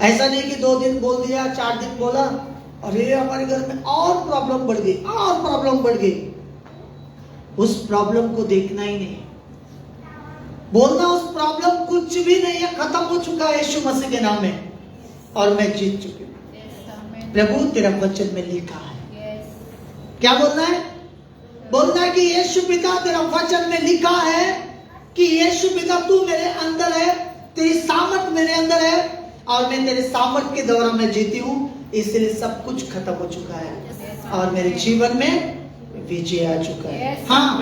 ऐसा नहीं कि 2 दिन बोल दिया, 4 दिन बोला, अरे हमारे घर में और प्रॉब्लम बढ़ गई, और प्रॉब्लम बढ़ गई। उस प्रॉब्लम को देखना ही नहीं, बोलना उस प्रॉब्लम कुछ भी नहीं है, खत्म हो चुका है यीशु मसीह के नाम में और मैं जीत चुकी हूँ। प्रभु तेरा वचन में लिखा है। क्या बोलना है? बोलना है कि यीशु पिता तेरा वचन में लिखा है कि यीशु पिता तू मेरे अंदर है, तेरी सामर्थ मेरे अंदर है और मैं तेरे सामर्थ के द्वारा मैं जीती हूँ, इसलिए सब कुछ खत्म हो चुका है और मेरे जीवन में विजय आ चुका है। हाँ,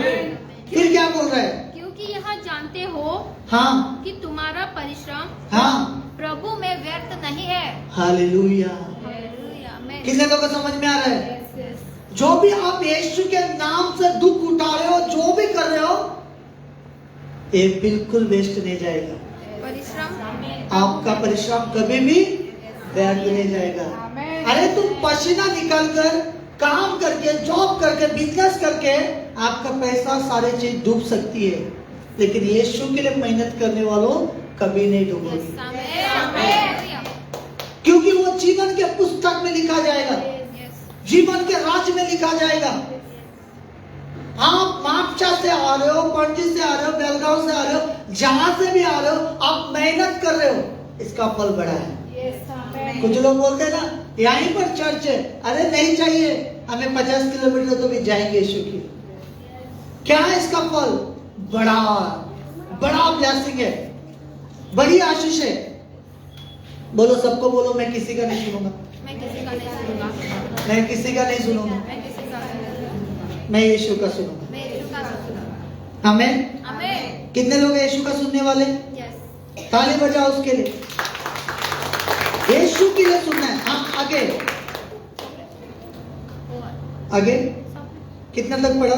फिर क्या बोल रहा है? क्योंकि यहाँ जानते हो हाँ कि तुम्हारा परिश्रम हाँ प्रभु में व्यर्थ नहीं है। हालेलुया। हालेलुया। मैं कितने लोगों को समझ में आ रहा है? जो भी आप यीशु के नाम से दुख उठा रहे हो, जो भी कर रहे हो, ये बिल्कुल वेस्ट नहीं जाएगा। परिश्रम, आपका परिश्रम कभी भी व्यर्थ नहीं जाएगा। अरे तुम पसीना निकाल कर, काम करके, जॉब करके, बिजनेस करके आपका पैसा सारे चीज डूब सकती है, लेकिन यीशु के लिए मेहनत करने वालों कभी नहीं डूबेगी, क्योंकि वो जीवन के पुस्तक में लिखा जाएगा, जीवन के राज्य में लिखा जाएगा। आप मापचा से आ रहे हो, पणजी से आ रहे हो, बेलगांव से आ रहे हो, जहां से भी आ रहे हो, आप मेहनत कर रहे हो, इसका फल बड़ा है। कुछ लोग बोलते हैं ना यहीं पर चर्च है, अरे नहीं चाहिए हमें 50 किलोमीटर तो भी जाएंगे यीशु की। क्या है इसका फल? बड़ा बड़ा ब्लेसिंग है, बड़ी आशीष है। बोलो, सबको बोलो, मैं किसी का नहीं सुनूंगा, मैं किसी का नहीं सुनूंगा, मैं किसी का नहीं सुनूंगा, मैं किसी का नहीं, मैं यीशु का सुनूंगा। मैं यीशु का सुनूंगा। आमीन। आमीन। कितने लोग यीशु का सुनने वाले? यस। ताली बजाओ उसके लिए, यीशु के लिए सुनना है। हाँ, आगे आगे कितना तक पढ़ा?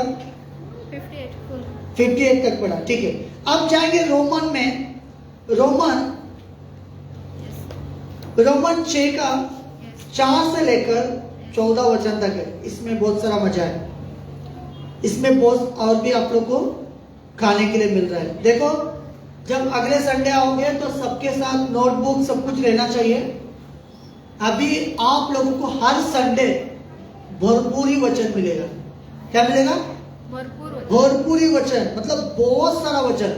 58 फुल। 58 तक पढ़ा, ठीक है। अब जाएंगे रोमन में, रोमन 6 का 4 से लेकर 14 वचन तक है। इसमें बहुत सारा मजा है, इसमें बहुत और भी आप लोग को खाने के लिए मिल रहा है। देखो, जब अगले संडे आओगे तो सबके साथ नोटबुक सब कुछ रहना चाहिए। अभी आप लोगों को हर संडे भरपूरी वचन मिलेगा। क्या मिलेगा? भरपूरी वचन, मतलब बहुत सारा वचन।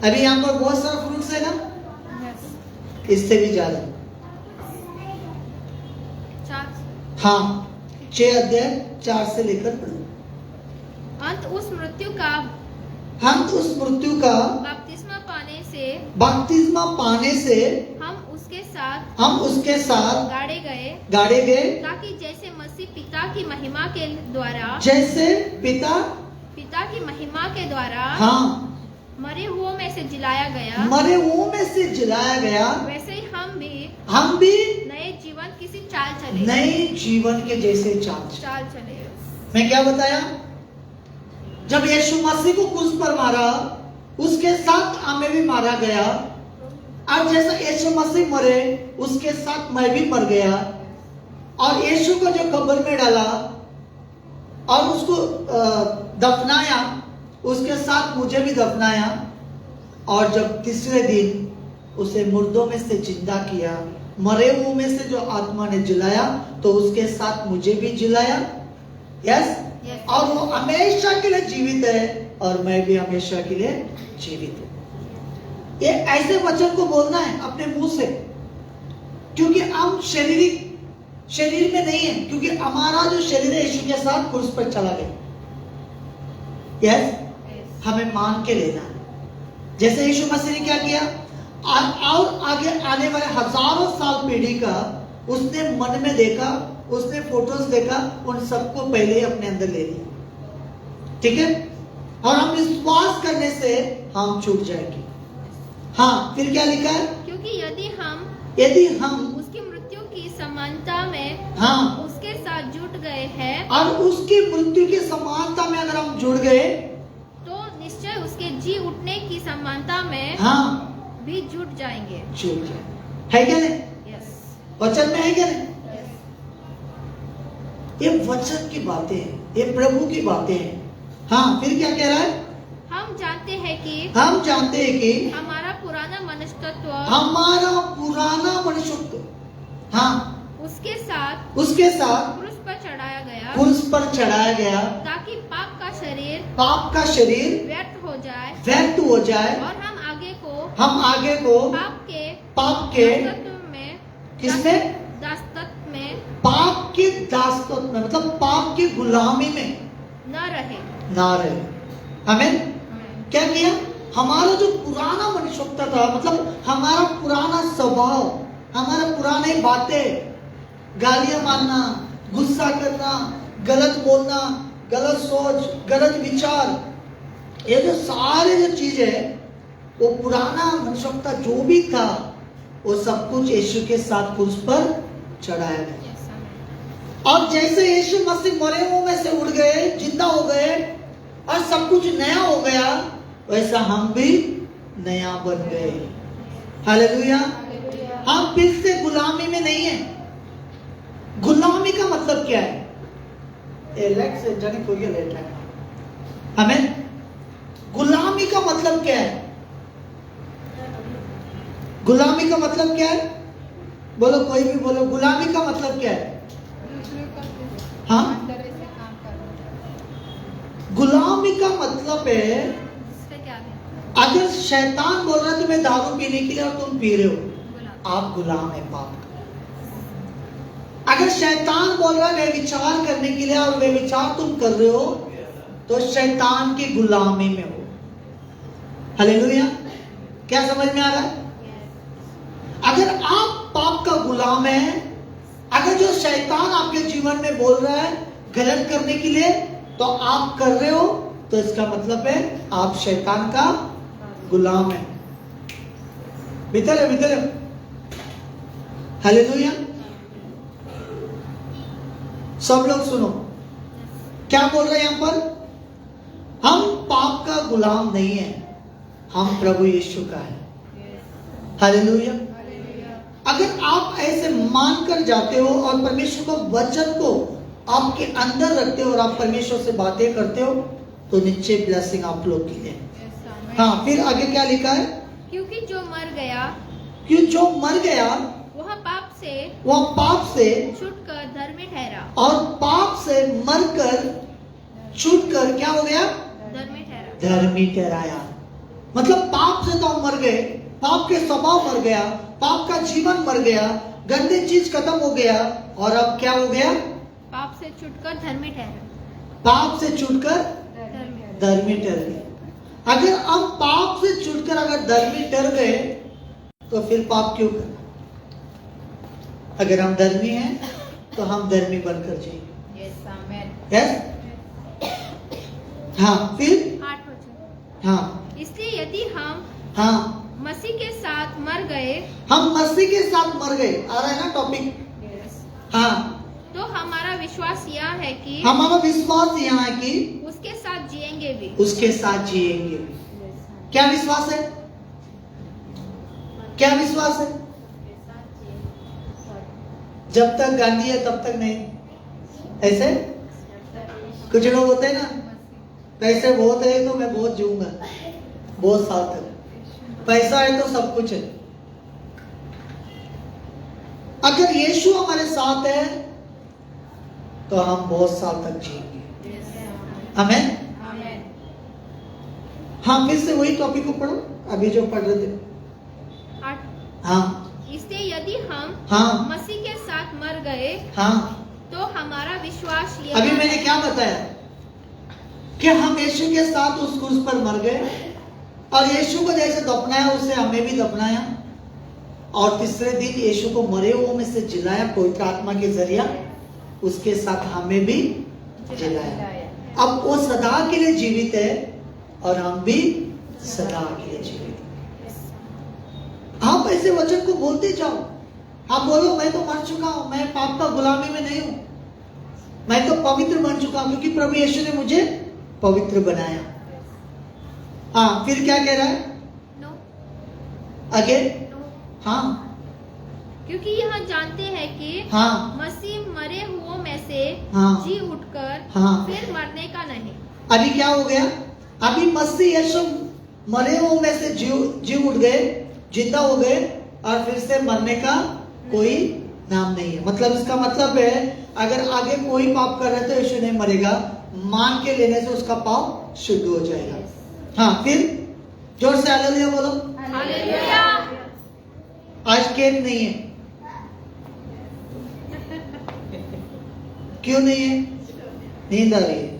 अभी यहाँ पर बहुत सारा फ्रूट्स है ना, इससे भी ज्यादा। हाँ, 6 अध्याय 4 से लेकर पढ़ो। अंत उस मृत्यु का बपतिस्मा पाने से हम उसके साथ गाड़े गए, ताकि जैसे मसीह पिता की महिमा के द्वारा, जैसे पिता की महिमा के द्वारा हाँ मरे हुओं में से जिलाया गया, वैसे ही हम भी नए जीवन किसी चाल चले, नए जीवन के जैसे चाल चले। मैं क्या बताया? जब यीशु मसीह को क्रूस पर मारा, उसके साथ हमें भी मारा गया, और जैसा यीशु मसीह मरे उसके साथ मैं भी मर गया, और यीशु को जो कब्र में डाला और उसको दफनाया, उसके साथ मुझे भी दफनाया। और जब तीसरे दिन उसे मुर्दों में से जिंदा किया, मरे हुए में से जो आत्मा ने जिलाया, तो उसके साथ मुझे भी जिलाया। यस, और वो हमेशा के लिए जीवित है और मैं भी हमेशा के लिए जीवित हूं। ये ऐसे वचन को बोलना है अपने मुंह से, क्योंकि हम शरीर में नहीं है, क्योंकि हमारा जो शरीर है यीशु के साथ क्रूस पर चला गया। यस, हमें मान के लेना है। जैसे यीशु मसीह ने क्या किया, और आगे आने वाले हजारों साल पीढ़ी का उसने मन में देखा, उसने फोटोज देखा, उन सबको पहले ही अपने अंदर ले लिया। ठीक है, और हम विश्वास करने से हम छूट जाएंगे। हाँ, फिर क्या लिखा है, क्योंकि यदि हम उसकी मृत्यु की समानता में हाँ उसके साथ जुट गए हैं, और उसकी मृत्यु की समानता में अगर हम जुड़ गए, तो निश्चय उसके जी उठने की समानता में हाँ भी जुट जाएंगे। जुड़ जाए। है क्या नहीं? यस, वचन में है क्या नहीं? यस, ये वचन की बातें हैं, ये प्रभु की बातें हैं। हाँ, फिर क्या कह रहा है, हम जानते हैं कि हमारा पुराना मनुष्यत्व हाँ उसके साथ क्रूस पर चढ़ाया गया, ताकि पाप का शरीर व्यर्थ हो जाए और हम आगे को पाप के दासत्व में पाप के दासत्व में, मतलब पाप की गुलामी में ना रहे। आमीन। क्या किया, हमारा जो पुराना मनुष्यत्व था, मतलब हमारा पुराना स्वभाव, हमारा पुराने बातें, गालियां मारना, गुस्सा करना, गलत बोलना, गलत सोच, गलत विचार, ये जो सारे जो चीज है, वो पुराना मनुष्यत्व जो भी था, वो सब कुछ यीशु के साथ क्रूस पर चढ़ाया गया। और जैसे यीशु मसीह मरे हुए में से उठ गए, जिंदा हो गए और सब कुछ नया हो गया, वैसा हम भी नया बन गए। हालेलुया। हम फिर से गुलामी में नहीं है। गुलामी का मतलब क्या है? हमें गुलामी का मतलब क्या है? गुलामी का मतलब क्या है? बोलो, कोई भी बोलो, गुलामी का मतलब क्या है? हाँ, गुलामी का मतलब है, अगर शैतान बोल रहा है तुम्हें दारू पीने के लिए और तुम पी रहे हो, आप गुलाम है पाप का। अगर शैतान बोल रहा है विचार करने के लिए और वे विचार तुम कर रहे हो, तो शैतान की गुलामी में हो। हालेलुया। क्या समझ में आ रहा है? अगर आप पाप का गुलाम है, अगर जो शैतान आपके जीवन में बोल रहा है गलत करने के लिए, तो आप कर रहे हो, तो इसका मतलब है आप शैतान का गुलाम है। भीतर है। हालेलुया। सब लोग सुनो, क्या बोल रहे हैं यहां पर? हम पाप का गुलाम नहीं है, हम प्रभु यीशु का है। हालेलुया। अगर आप ऐसे मानकर जाते हो और परमेश्वर को वचन को आपके अंदर रखते हो और आप परमेश्वर से बातें करते हो, तो निश्चय ब्लेसिंग आप लोग के लिए। हाँ, फिर आगे क्या लिखा है? क्योंकि जो मर गया वह पाप से छूटकर धर्मी ठहरा, और पाप से मरकर छूटकर क्या हो गया? धर्मी ठहराया। मतलब पाप से तो हम मर गए, पाप के स्वभाव मर गया, पाप का जीवन मर गया, गंदी चीज खत्म हो गया, और अब क्या हो गया? पाप से छूटकर धर्मी ठहरा। पाप से छूटकर धर्मी ठहर गए। अगर हम पाप से छूटकर अगर धर्मी ठहर गए, तो फिर पाप क्यों करना? अगर हम धर्मी हैं, तो हम धर्मी बनकर जाएंगे। यस। हाँ, फिर हाँ, इसलिए यदि हम हाँ मसीह के साथ मर गए, हम मसीह के साथ मर गए, आ रहा है ना टॉपिक? हाँ, तो हमारा विश्वास यह है कि उसके साथ जिएंगे भी। उसके साथ जिएंगे। क्या विश्वास है? क्या विश्वास है? जब तक गांधी है तब तक नहीं। ऐसे कुछ लोग होते हैं ना, पैसे बहुत है तो मैं बहुत जीऊंगा, बहुत साल तक। पैसा है तो सब कुछ है। अगर यीशु हमारे साथ है तो हम बहुत साल तक जिएंगे। आमीन। हाँ, फिर से वही टॉपिक को पढ़ो अभी जो पढ़ रहे थे। 8। हाँ इसलिए यदि हम हाँ मसीह के साथ मर गए हाँ, तो हमारा विश्वास यह अभी मैंने क्या बताया कि हम यीशु के साथ उस क्रूस पर मर गए और यीशु को जैसे दफनाया उससे हमें भी दफनाया और तीसरे दिन यीशु को मरे हुओं में से जिलाया पवित्र आत्मा के जरिया, उसके साथ हमें भी जिलाया। अब वो सदा के लिए जीवित है और हम भी सदा के लिए जीवित हैं। आप ऐसे वचन को बोलते जाओ। आप बोलो मैं तो मर चुका हूं, मैं पाप का गुलामी में नहीं हूं, मैं तो पवित्र बन चुका हूं क्योंकि प्रभु यीशु ने मुझे पवित्र बनाया। हाँ, फिर क्या कह रहा है नो आगे? नो, हाँ क्योंकि यह जानते हैं कि हाँ मसीह मरे हुओं में से हाँ जी उठकर हाँ। फिर मरने का नहीं। अभी क्या हो गया? अभी मसीह यीशु मरे हुओं में से जी उठ गए, जिंदा हो गए और फिर से मरने का कोई नाम नहीं है। मतलब इसका मतलब है अगर आगे कोई पाप कर रहे तो यीशु नहीं मरेगा, मान के लेने से उसका पाप शुद्ध हो जाएगा। हाँ, फिर जोर से हालेलुया बोलो। हालेलुया। आज केक नहीं है, क्यों नहीं है? नींद आ रही है।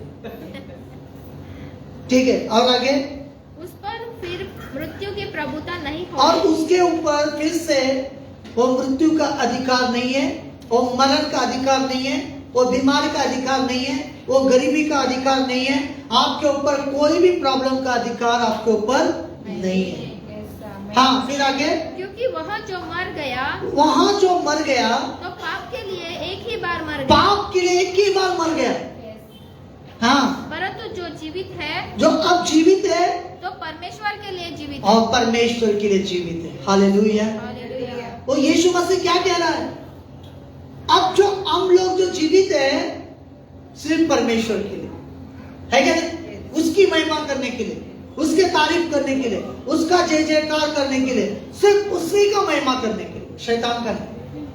ठीक है, और आगे? उस पर फिर मृत्यु की प्रभुता नहीं और होगी। उसके ऊपर फिर से वो मृत्यु का अधिकार नहीं है, वो मरण का अधिकार नहीं है, वो बीमारी का अधिकार नहीं है, वो गरीबी का अधिकार नहीं है, आपके ऊपर कोई भी प्रॉब्लम का अधिकार आपके ऊपर नहीं है। हाँ, फिर आगे? क्योंकि वह जो मर गया वहां जो मर गया तो पाप के लिए एक ही बार मर गया, पाप के लिए एक ही बार मर गया। हाँ, परंतु जो जीवित है जो अब जीवित है तो परमेश्वर के लिए जीवित है। और परमेश्वर के लिए जीवित है। हालेलुया। हालेलुया। वो यीशु मसीह क्या कह रहा है? अब जो हम लोग जो जीवित है सिर्फ परमेश्वर के लिए है क्या नहीं? उसकी महिमा करने के लिए, उसके तारीफ करने के लिए, उसका जय जयकार करने के लिए, सिर्फ उसी का महिमा करने के लिए, शैतान का नहीं।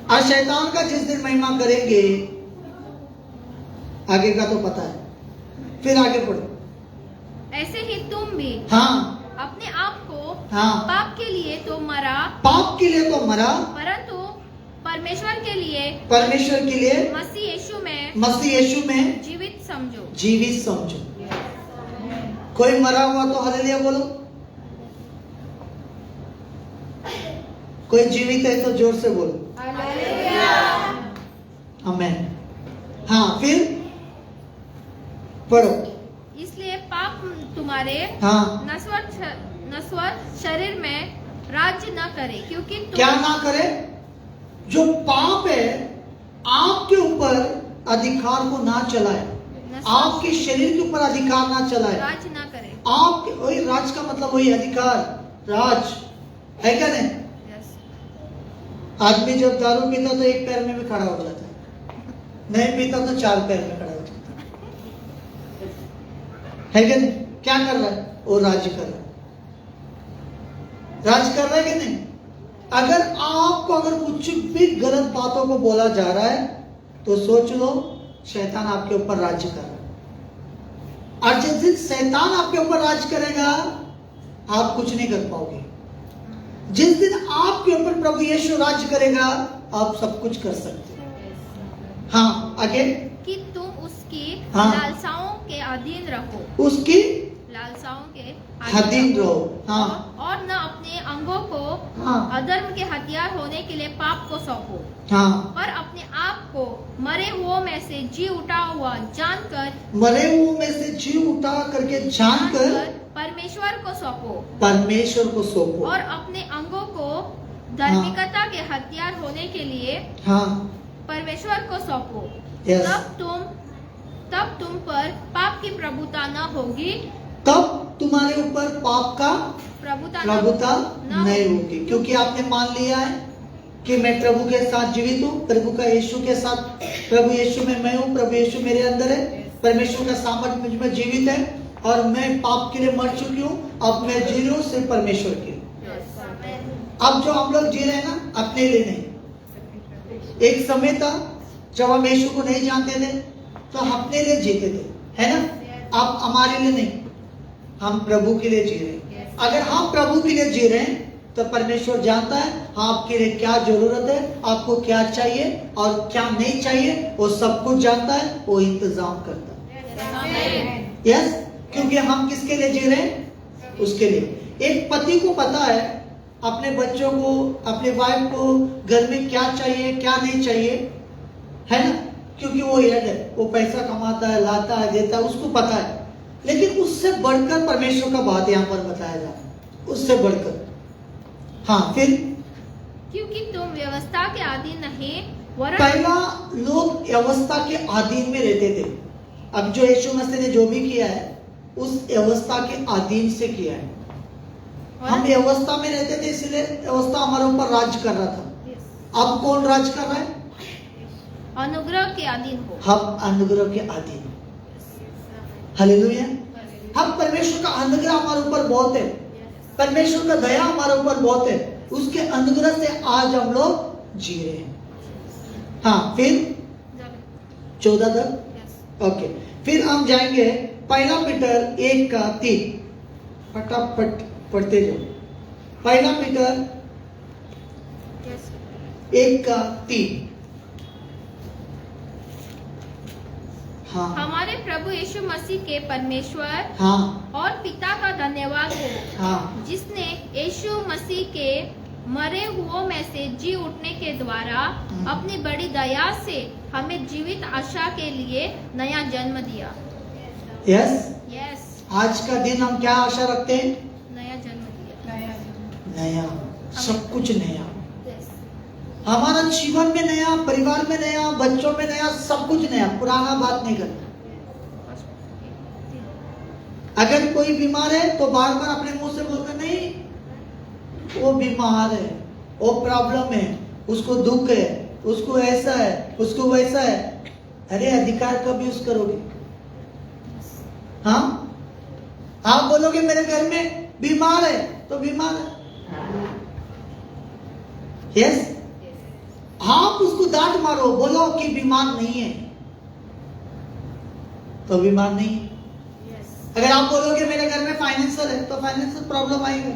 और शैतान का जिस दिन महिमा करेंगे आगे का तो पता है। फिर आगे पढ़ो। ऐसे ही तुम भी हाँ अपने आप को हाँ, पाप के लिए तो मरा, पाप के लिए तो मरा, परंतु परमेश्वर के लिए परमेश्वर के लिए मसीह यीशु में जीवित समझो। जीवित समझो। कोई मरा हुआ तो हालेलुया बोलो। कोई जीवित है तो जोर से बोलो आमीन। हाँ, फिर पढ़ो। इसलिए पाप तुम्हारे हाँ, नश्वर शरीर में राज्य न करे, क्योंकि तुम क्या ना करे? जो पाप है आपके ऊपर अधिकार को ना चलाए, आपके शरीर के ऊपर अधिकार ना चलाए, राज न करे। आपके वही राज का मतलब वही अधिकार, राज है क्या नहीं? आदमी जब दारू पीता तो एक पैर में भी खड़ा हो जाता है, नहीं पीता तो चार पैर में खड़ा हो जाता है क्या नहीं? क्या कर रहा है? वो राज कर रहा है, राज कर रहा है कि नहीं? अगर आपको अगर कुछ भी गलत बातों को बोला जा रहा है तो सोच लो शैतान आपके ऊपर राज्य कर रहा है। और जिस दिन शैतान आपके ऊपर राज करेगा आप कुछ नहीं कर पाओगे। जिस दिन आपके ऊपर प्रभु यीशु राज करेगा आप सब कुछ कर सकते हो। हाँ, आगे? कि तुम उसकी हाँ, लालसाओं के अधीन रहो, उसकी लालसाओं के अधीन रहो। हाँ, और न अपने अंगों को हाँ, अधर्म के हथियार होने के लिए पाप को सौंपो, हाँ, पर अपने आप को मरे हुओं में से जी उठा हुआ जानकर, मरे हुओं में से जी उठा करके जानकर परमेश्वर को सौंपो, परमेश्वर को सौंपो, और अपने अंगों को धार्मिकता के हथियार होने के लिए हाँ, परमेश्वर को सौंपो। यस। तब तुम पर पाप की प्रभुता न होगी, तब तुम्हारे ऊपर पाप का प्रभुता नहीं होगी, क्योंकि आपने मान लिया है कि मैं प्रभु के साथ जीवित हूँ, प्रभु का यीशु के साथ, प्रभु यीशु में मैं हूँ, प्रभु यीशु मेरे अंदर है, परमेश्वर का सामर्थ मुझ में जीवित है और मैं पाप के लिए मर चुकी हूँ, अब मैं जी रही हूँ सिर्फ परमेश्वर के लिए। अब जो हम लोग जी रहे हैं ना, अपने लिए नहीं। एक समय था जब हम यीशु को नहीं जानते थे तो हम अपने लिए जीते थे, है ना? अब हमारे लिए नहीं, हम प्रभु के लिए जी रहे हैं। अगर हम प्रभु के लिए जी रहे हैं तो परमेश्वर जानता है आपके लिए क्या जरूरत है, आपको क्या चाहिए और क्या नहीं चाहिए, वो सब कुछ जानता है, वो इंतजाम करता है। यस, क्योंकि हम किसके लिए जी रहे हैं? उसके लिए। एक पति को पता है अपने बच्चों को, अपने वाइफ को घर में क्या चाहिए क्या नहीं चाहिए, है ना? क्योंकि वो हेड है, वो पैसा कमाता है, लाता है, देता है, उसको पता है। लेकिन उससे बढ़कर परमेश्वर का बात यहाँ पर बताया जा रहा है, उससे बढ़कर। हाँ, फिर क्योंकि तुम व्यवस्था के अधीन नहीं वरन पहला लोग व्यवस्था के अधीन में रहते थे। अब जो यीशु मसीह ने जो भी किया है उस व्यवस्था के अधीन से किया है। हम व्यवस्था में रहते थे, इसलिए व्यवस्था हमारे ऊपर राज कर रहा था। अब कौन राज कर रहा है? अनुग्रह के अधीन हो। हम अनुग्रह के अधीन। हालेलुया। हम परमेश्वर का अनुग्रह हमारे ऊपर बहुत है, परमेश्वर का दया हमारे ऊपर बहुत है, उसके अनुग्रह से आज हम लोग जी रहे हैं। हाँ, फिर 14 तक। ओके, फिर हम जाएंगे 1 पीटर 1:3। फटाफट पढ़ते जाओ। 1 पीटर 1:3। हाँ, हमारे प्रभु यीशु मसीह के परमेश्वर हाँ, और पिता का धन्यवाद हो, हाँ, जिसने यीशु मसीह के मरे हुओं में से जी उठने के द्वारा अपनी बड़ी दया से हमें जीवित आशा के लिए नया जन्म दिया। यस। यस, आज का दिन हम क्या आशा रखते हैं? नया जन्म दिया। नया, सब कुछ नया। यस, हमारा जीवन में नया, परिवार में नया, बच्चों में नया, सब कुछ नया। पुराना बात नहीं करना। अगर कोई बीमार है तो बार बार अपने मुंह से बोलते नहीं, वो बीमार है, वो प्रॉब्लम है, उसको दुख है, उसको ऐसा है, उसको वैसा है। अरे अधिकार कब यूज करोगे? हाँ, आप बोलोगे मेरे घर में बीमार है तो बीमार है। यस, आप उसको डांट मारो, बोलो कि बीमार नहीं है तो बीमार नहीं है। अगर आप बोलोगे मेरे घर में फाइनेंशियल है तो फाइनेंशियल प्रॉब्लम आएगा,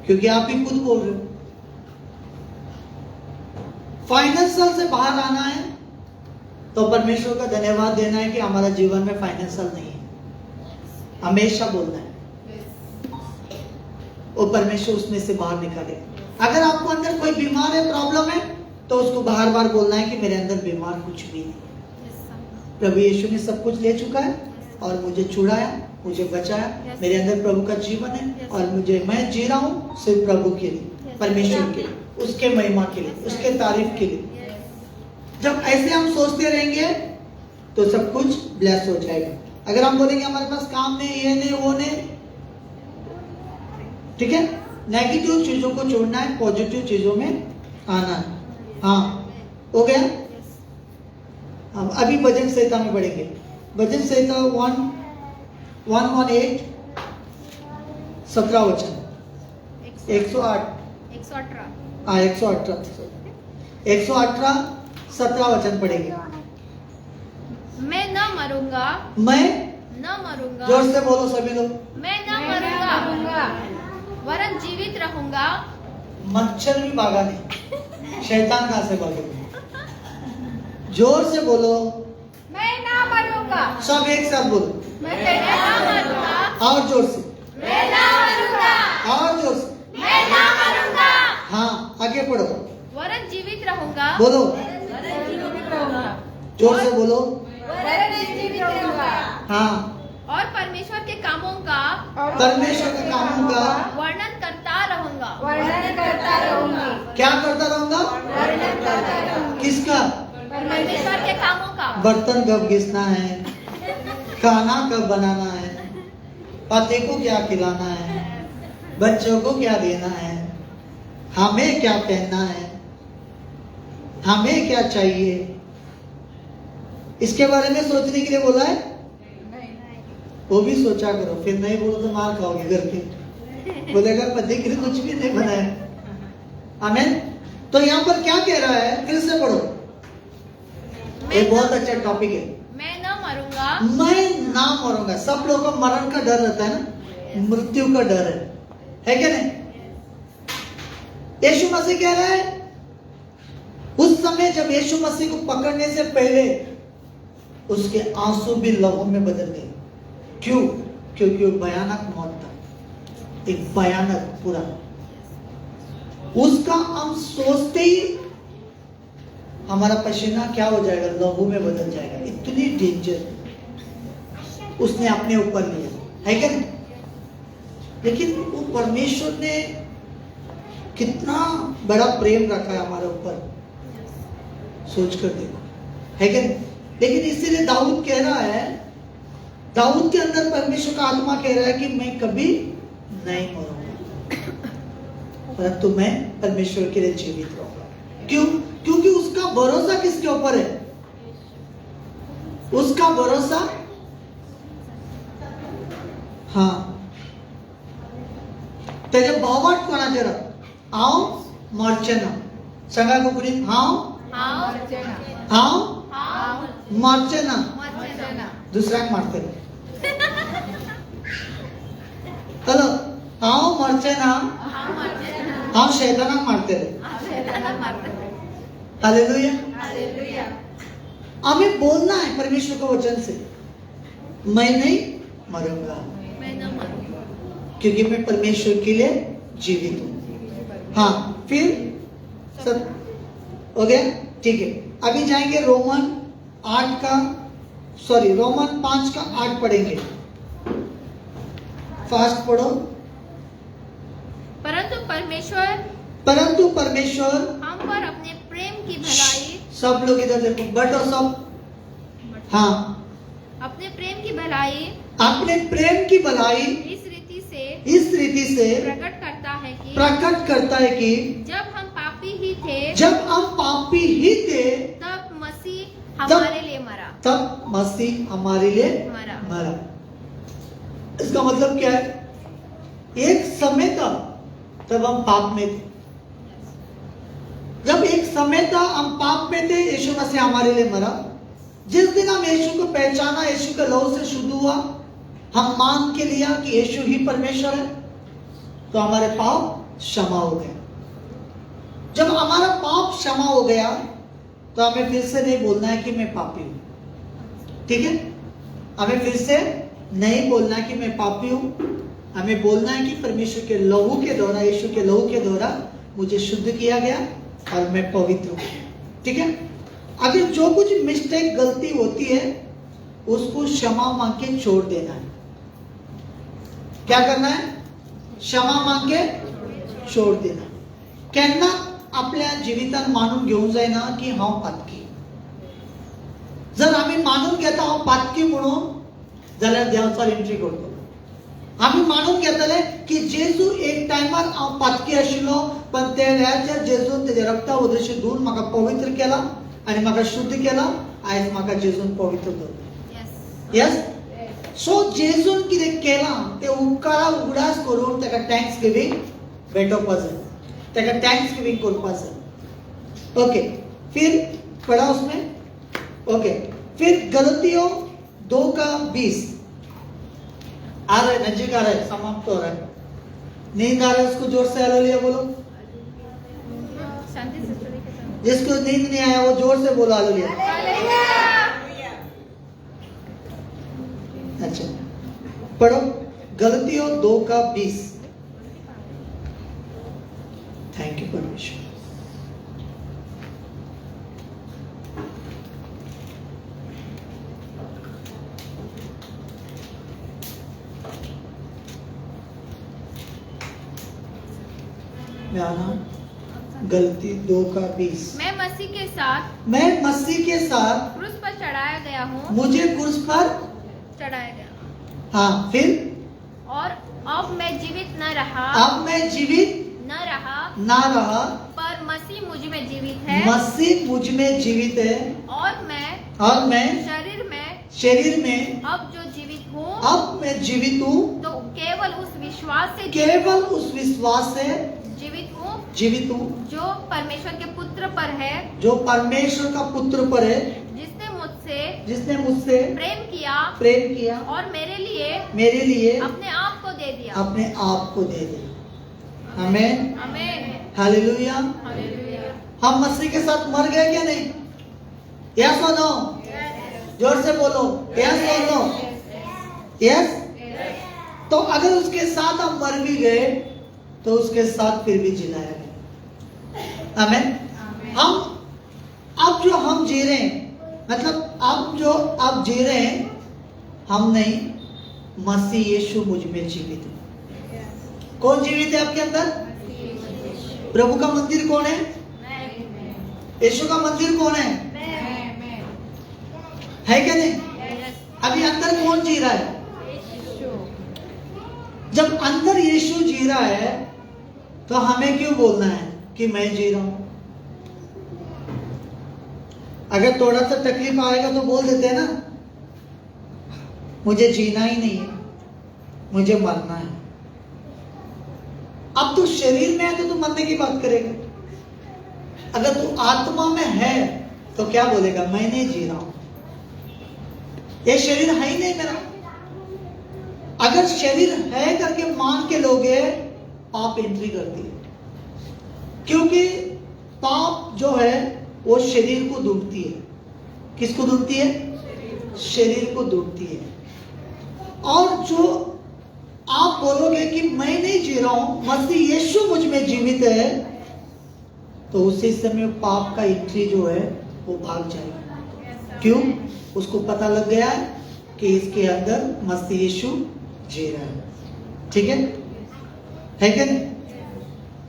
क्योंकि आप ही खुद बोल रहे हो। फाइनेंशियल से बाहर आना है तो परमेश्वर का धन्यवाद देना है कि हमारा जीवन में फाइनेंशियल नहीं है, हमेशा बोलना है, वो परमेश्वर उसमें से बाहर निकाले। अगर आपको अंदर कोई बीमार है, प्रॉब्लम है, तो उसको बार बार बोलना है कि मेरे अंदर बीमार कुछ भी नहीं है। प्रभु यीशु ने सब कुछ ले चुका है और मुझे छुड़ाया, मुझे बचाया। मेरे अंदर प्रभु का जीवन है और मैं जी रहा हूँ सिर्फ प्रभु के लिए, परमेश्वर के लिए, उसके महिमा के लिए, उसके तारीफ के लिए। जब ऐसे हम सोचते रहेंगे तो सब कुछ ब्लेस हो जाएगा। अगर हम बोलेंगे हमारे पास काम नहीं, ये नहीं, वो नहीं, ठीक है, नेगेटिव चीजों को छोड़ना है, पॉजिटिव चीजों में आना है। हाँ, हो गया। हम अभी भजन संहिता में बढ़ेंगे। भजन संहिता 118 17 वचन, 108 118 17 वचन पढ़ेंगे। मैं न मरूंगा, मैं न मरूंगा, जोर से बोलो सभी लोग। मैं न मरूंगा वरन जीवित रहूंगा। मच्छर भी भागा नहीं, शैतान कहां से भागेगा? जोर से बोलो। मैं न मरूंगा, सब एक साथ बोलो। मैं न मरूंगा, और जोर से, मैं न मरूंगा, और जोर से, मैं न मरूंगा, हाँ, आगे पढ़ो, वरन जीवित रहूंगा, बोलो, वरन जीवित रहूंगा, जोर से बोलो, वरन जीवित रहूंगा, हाँ, और परमेश्वर के कामों का, परमेश्वर के कामों का वर्णन करता रहूंगा, वर्णन करता रहूंगी। क्या करता रहूंगा? वर्णन करता रहूंगी। किसका? परमेश्वर के कामों का। बर्तन कब घिसना है, खाना कब बनाना है, पति को क्या खिलाना है, बच्चों को क्या देना है, हमें क्या पहनना है, हमें क्या चाहिए, इसके बारे में सोचने के लिए बोला है? वो भी सोचा करो, फिर नहीं बोलो तो मार खाओगे घर के। बोलेगा पति के लिए कुछ भी नहीं बनाया। आमीन। तो यहाँ पर क्या कह रहा है, फिर से पढ़ो। ये बहुत अच्छा टॉपिक है। मैं न मरूंगा, मैं ना मरूंगा। सब लोगों को मरण का डर रहता है ना, मृत्यु का डर है क्या नहीं? यीशु मसीह कह रहा है उस समय जब यीशु मसीह को पकड़ने से पहले उसके आंसू भी लहू में बदल गए। क्यों? क्योंकि वो भयानक मौत था, एक भयानक पूरा। उसका हम सोचते ही हमारा पसीना क्या हो जाएगा, लहू में बदल जाएगा। इतनी डेंजर उसने अपने ऊपर लिया है क्या नहीं? लेकिन वो परमेश्वर ने कितना बड़ा प्रेम रखा है हमारे ऊपर, सोच कर देखो, है क्या नहीं? लेकिन इसीलिए दाऊद कह रहा है, दाऊद के अंदर परमेश्वर का आत्मा कह रहा है कि मैं कभी नहीं मरूंगा, परंतु मैं परमेश्वर के लिए जीवित रहूंगा। क्यों? क्योंकि उसका भरोसा किसके ऊपर है? उसका भरोसा, हाँ, त्याच्या भावात कोणाचे राह हांव मरचे ना। सांगा कोंकणीत, हांव मरचे ना, दुसऱ्याक मारतले। हॅलो, हांव मरचे ना, हांव शैतानाक मारतले। हालेलुया। हमें बोलना है परमेश्वर के वचन से, मैं नहीं मरूंगा क्योंकि मैं परमेश्वर के लिए जीवित हूं। हाँ, फिर सब हो गया, ठीक है। अभी जाएंगे रोमन 5 का 8 पढ़ेंगे। फास्ट पढ़ो। परंतु परमेश्वर हम पर अपने प्रेम की भलाई, सब लोग इधर देखो, बैठो सब। हाँ, अपने प्रेम की भलाई अपने प्रेम की भलाई इस रीति से प्रकट करता है कि जब हम पापी ही थे तब मसीह हमारे लिए मरा। इसका मतलब क्या है? एक समय था तब हम पाप में थे। जब एक समय था हम पाप में थे, यीशु मसीह हमारे लिए मरा। जिस दिन हम यीशु को पहचाना, यीशु के लहू से शुद्ध हुआ, हम मान के लिया कि यीशु ही परमेश्वर है, तो हमारे पाप क्षमा हो गए। जब हमारा पाप क्षमा हो गया तो हमें फिर से नहीं बोलना है कि मैं पापी हूं। ठीक है, हमें फिर से नहीं बोलना है कि मैं पापी हूं। हमें बोलना है कि परमेश्वर के लहू के द्वारा, यीशु के लहू के द्वारा मुझे शुद्ध किया गया और मैं पवित्र हूं। ठीक है, अगर जो कुछ मिस्टेक, गलती होती है उसको क्षमा मांग के छोड़ देना है। क्या करना है? क्षमा मांग के छोड़ देना। केन्ना आपल्या जीवितान मानून घेऊन जायना की हांव पातकी। जर आम्ही मानून घेता हांव पातकी म्हणून, जाल्यार देव चड एंट्री करतो। आम्ही मानून घेतले की जेजू एक टायमार हांव पातकी आशिल्लो, पण त्या वेळाचेर जेजून तेजे रक्ता उदरशी धुवन म्हाका पवित्र केला आणि म्हाका शुद्ध केला। आयज म्हाका जेजून पवित्र दवरता। यस, सो जेजून कितें केलां ते उपकारा उगडास करून ताका थँक्स गिविंग भेटोवपा जाय, ताका थँक्स गिविंग करपा जाय। ओके, फिर पढ़ा उसमें। ओके, फिर गलतियों 2:20 आ रहा है, नजदीक आ रहा है, समाप्त हो रहा है। नींद आ रहा है उसको जोर से हालेलुया बोलो। शांति से सुनिए के साथ। जिसको नींद नहीं आया वो जोर से बोलो हालेलुया। अच्छा, पढ़ो गलतियों 2:20। थैंक यू परमेश्वर। गलती 2:20। मैं मसीह के साथ क्रूस पर चढ़ाया गया हूँ। मुझे क्रूस पर चढ़ाया गया। हाँ, फिर और अब मैं जीवित न रहा, ना रहा, पर मसीह मुझ में जीवित है। मसीह मुझ में जीवित है। और मैं शरीर में अब जो जीवित हूँ अब मैं जीवित हूँ, तो केवल उस विश्वास से केवल उस विश्वास से जीवित हूँ जो परमेश्वर के पुत्र पर है, जो परमेश्वर का पुत्र पर है, जिसने मुझसे प्रेम किया और मेरे लिए अपने आप को दे दिया। आमीन, आमीन, हालेलुया। हालेलुया। हम मसीह के साथ मर गए क्या नहीं? यस और नो? जोर से बोलो, यस और नो? यस। तो अगर उसके साथ हम मर भी गए तो उसके साथ फिर भी जिलाया गया। आमीन। अब जो हम जी रहे हैं, मतलब अब जी रहे हैं, हम नहीं, मसीह यीशु मुझ में जीवित है। कौन जीवित है आपके अंदर? प्रभु का मंदिर कौन है? यीशु का मंदिर कौन है? है क्या नहीं? अभी अंदर कौन जी रहा है? जब अंदर यीशु जी रहा है तो हमें क्यों बोलना है कि मैं जी रहा हूं? अगर थोड़ा सा तकलीफ आएगा तो बोल देते हैं ना, मुझे जीना ही नहीं है, मुझे मरना है। अब तू शरीर में है तो तू मरने की बात करेगा। अगर तू आत्मा में है तो क्या बोलेगा? मैं नहीं जी रहा हूं, ये शरीर है ही नहीं मेरा। अगर शरीर है करके मान के लोगे, पाप एंट्री करती है, क्योंकि पाप जो है वो शरीर को दूंढती है। किसको दूंढती है? शरीर को दूंढती है। और जो आप बोलोगे कि मैं नहीं जी रहा हूं, मसीह यीशु मुझ में जीवित है, तो उसी समय पाप का एंट्री जो है वो भाग जाएगा। क्यों? उसको पता लग गया है कि इसके अंदर मसीह यीशु जी रहा है। ठीक है क्या नहीं?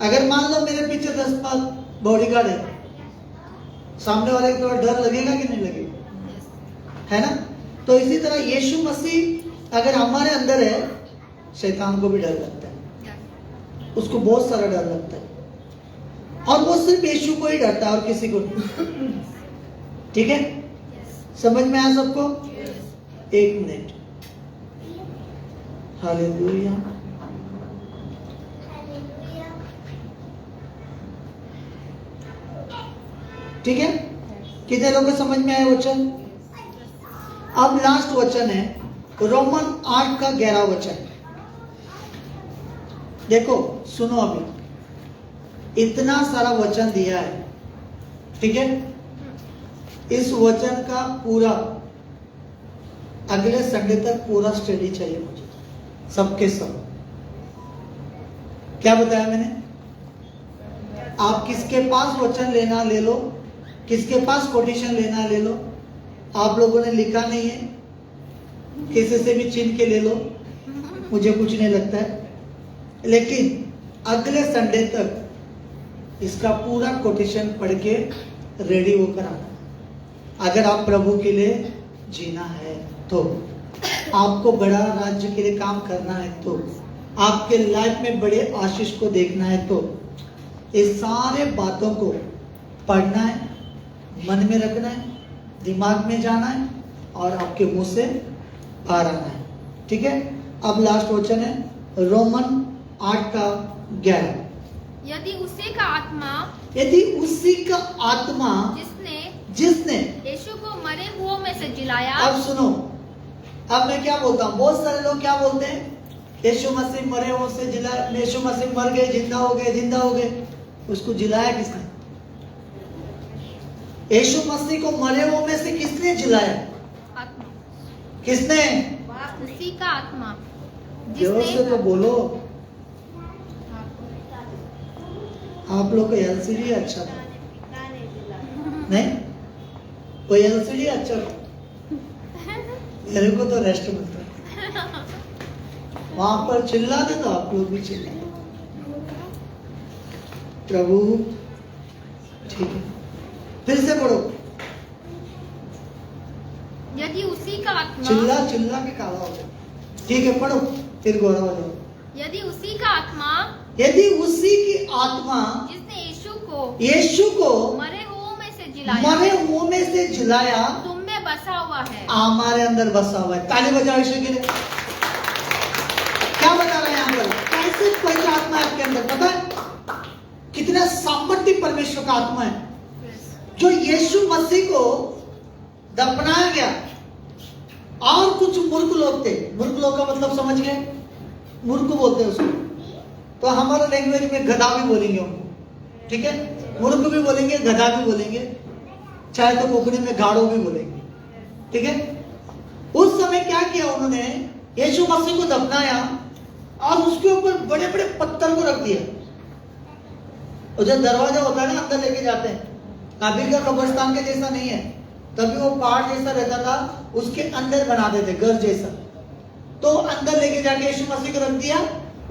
अगर मान लो मेरे पीछे 10 बॉडीगार्ड है, सामने वाले को थोड़ा डर लगेगा कि नहीं लगेगा? है ना? तो इसी तरह यीशु मसीह अगर हमारे अंदर है, शैतान को भी डर लगता है, उसको बहुत सारा डर लगता है, और वो सिर्फ यीशु को ही डरता है और किसी को नहीं। ठीक है? समझ में आया सबको? 1 मिनट। हालेलुया। ठीक है? कितने लोगों को समझ में आया वचन? अब लास्ट वचन है रोमन 8 का 11 वचन। देखो सुनो, अभी इतना सारा वचन दिया है। ठीक है? इस वचन का पूरा अगले संडे तक पूरा स्टडी चाहिए मुझे, सबके सब। क्या बताया मैंने? आप किसके पास वचन लेना ले लो, किसके पास कोटेशन लेना ले लो। आप लोगों ने लिखा नहीं है, किसी से भी छीन के ले लो, मुझे कुछ नहीं लगता है। लेकिन अगले संडे तक इसका पूरा कोटेशन पढ़ के रेडी होकर आना। अगर आप प्रभु के लिए जीना है तो, आपको बड़ा राज्य के लिए काम करना है तो, आपके लाइफ में बड़े आशीष को देखना है तो, इस सारे बातों को पढ़ना है, मन में रखना है, दिमाग में जाना है और आपके मुंह से बाहर आना है। ठीक है? अब लास्ट वचन है रोमन 8 का 11। यदि उसी का आत्मा जिसने यीशु को मरे हुओं में से जिलाया। अब सुनो, अब मैं क्या बोलता हूँ, बहुत सारे लोग क्या बोलते हैं, यीशु मसीह मरे हुओं से जिला, यीशु मसीह मर गए, जिंदा हो गए। उसको जिलाया किसने? यीशु मसीह को मरे हुओं में से किसने जिलाया? आत्मा। किसने? उसी का आत्मा जोर से तो बोलो। आप लोग को एलसीडी अच्छा था नहीं? वो एलसीडी अच्छा था, मेरे को तो रेस्ट मिलता है। वहां पर चिल्ला दे तो आप लोग भी चिल्ला। प्रभु ठीक है, फिर से पढ़ो। यदि उसी का आत्मा, चिल्ला के काला हो जाए। ठीक है, पढ़ो फिर गौरव हो जाओ। यदि उसी का आत्मा, यदि उसी की आत्मा जिसने यीशु को मरे हुओं में से जिलाया तुम में बसा हुआ है, हमारे अंदर बसा हुआ है। ताली बजाओ यीशु के लिए। से पवित्र आत्मा है आपके अंदर, पता है कितना सामर्थ्य परमेश्वर का आत्मा है। जो यीशु मसीह को दफनाया गया, और कुछ मूर्ख लोग थे, मूर्ख लोग का मतलब समझ गए, मूर्ख बोलते हैं उसको, तो हमारा लैंग्वेज में गधा भी बोलेंगे उनको, ठीक है, मूर्ख भी बोलेंगे, गधा भी बोलेंगे, चाहे तो कोंकणी में गाड़ो भी बोलेंगे, ठीक है। उस समय क्या किया उन्होंने, यीशु मसीह को दफनाया और उसके ऊपर बड़े बड़े पत्थर को रख दिया। और जो दरवाजा होता है ना, अंदर लेके जाते हैं, काबिल का कब्रिस्तान के जैसा नहीं है, तभी वो पहाड़ जैसा रहता था, उसके अंदर बना देते घर जैसा, तो अंदर लेके जाके यीशु मसीह को रख दिया,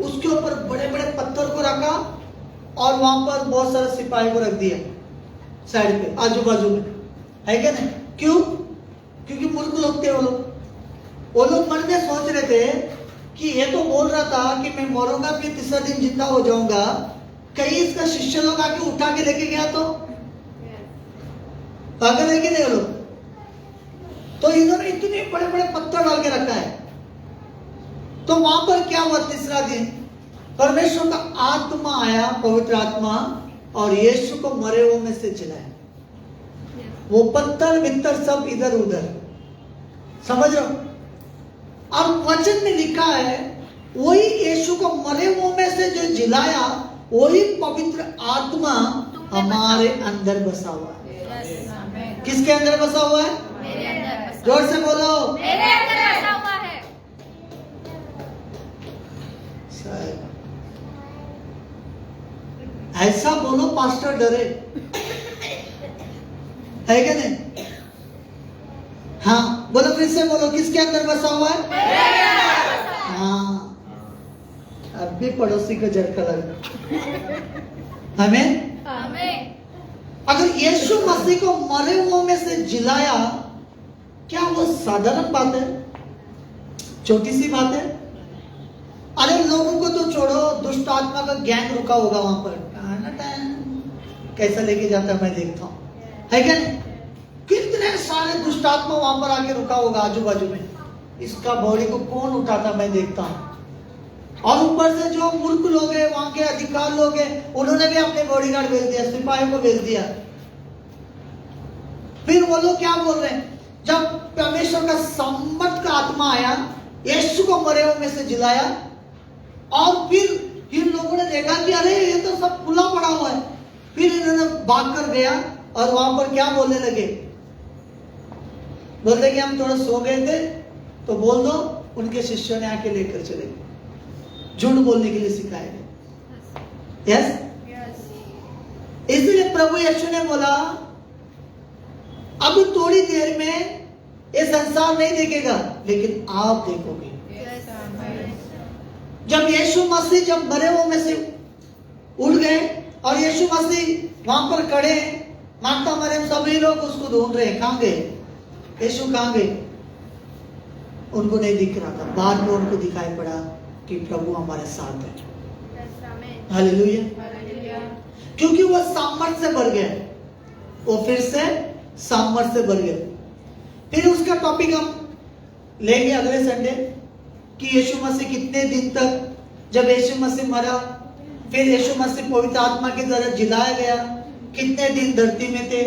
उसके ऊपर बड़े बड़े पत्थर को रखा और वहां पर बहुत सारे सिपाही को रख दिया साइड पे, आजू बाजू में, है क्या नहीं? क्यों? क्योंकि मूर्ख लोग थे वो लोग मन में सोच रहे थे कि ये तो बोल रहा था कि मैं मरूंगा फिर तीसरा दिन जिंदा हो जाऊंगा, कहीं इसका शिष्य लोग आके उठा के लेके गया तो पागल है कि नहीं लोग? तो इन्होंने इतने बड़े बड़े पत्थर डाल के रखा है। तो वहां पर क्या हुआ, तीसरा दिन परमेश्वर का आत्मा आया, पवित्र आत्मा, और यीशु को मरे हुए में से जिलाया। वो पत्थर मित्तर सब इधर उधर, समझ रहे हो? अब वचन में लिखा है वही यीशु को मरे हुए में से जो जिलाया, वही पवित्र आत्मा हमारे अंदर बसा हुआ है। किसके अंदर बसा हुआ है? मेरे अंदर बसा, जोर से बोलो, मेरे अंदर बसा हुआ है। ऐसा बोलो पास्टर डरे, है क्या नहीं? हाँ बोलो, फिर से बोलो, किसके अंदर बसा हुआ है? हाँ, अब भी पड़ोसी को झटका लगा। हमें हमें अगर यीशु मसीह को मरे हुओं में से जिलाया, क्या वो साधारण बात है? छोटी सी बात है? अरे लोगों को तो छोड़ो, दुष्ट आत्मा का गैंग रुका होगा वहां पर, कैसा लेके जाता है मैं देखता हूँ, है क्या नहीं? कितने सारे दुष्ट आत्मा वहां पर आके रुका होगा आजू बाजू में, इसका बॉडी को कौन उठाता मैं देखता हूँ। और ऊपर से जो मूर्ख लोग हैं, वहां के अधिकार लोग हैं, उन्होंने भी अपने बॉडीगार्ड भेज दिया, सिपाहियों को भेज दिया। फिर वो लोग क्या बोल रहे हैं, जब परमेश्वर का सम्मत का आत्मा आया, यीशु को मरे हुए में से जिलाया, और फिर इन लोगों ने देखा कि अरे ये तो सब खुला पड़ा हुआ है, फिर इन्होंने भाग कर गया और वहां पर क्या बोलने लगे, बोलते कि हम थोड़ा सो गए थे, तो बोल दो, उनके शिष्यों ने आके लेकर चले गए, झूठ बोलने के लिए सिखाया गया। यस, इसलिए प्रभु यीशु ने बोला, अब थोड़ी देर में ये संसार नहीं देखेगा, लेकिन आप देखोगे। जब यीशु मसीह जब मरे हुए में से उठ गए और यीशु मसीह वहां पर खड़े, माता मरियम सभी लोग उसको ढूंढ रहे हैं, कहां गए यीशु, कहां गए? उनको नहीं दिख रहा था। बाद में उनको दिखाई पड़ा कि प्रभु हमारे साथ है। हालेलुया। क्योंकि वो सामर्थ्य से भर गए, वो फिर से सामर्थ्य से भर गए। फिर उसका टॉपिक हम लेंगे अगले संडे कि यीशु मसीह कितने दिन तक, जब यीशु मसीह मरा, फिर यीशु मसीह पवित्र आत्मा की तरह जिलाया गया, कितने दिन धरती में थे,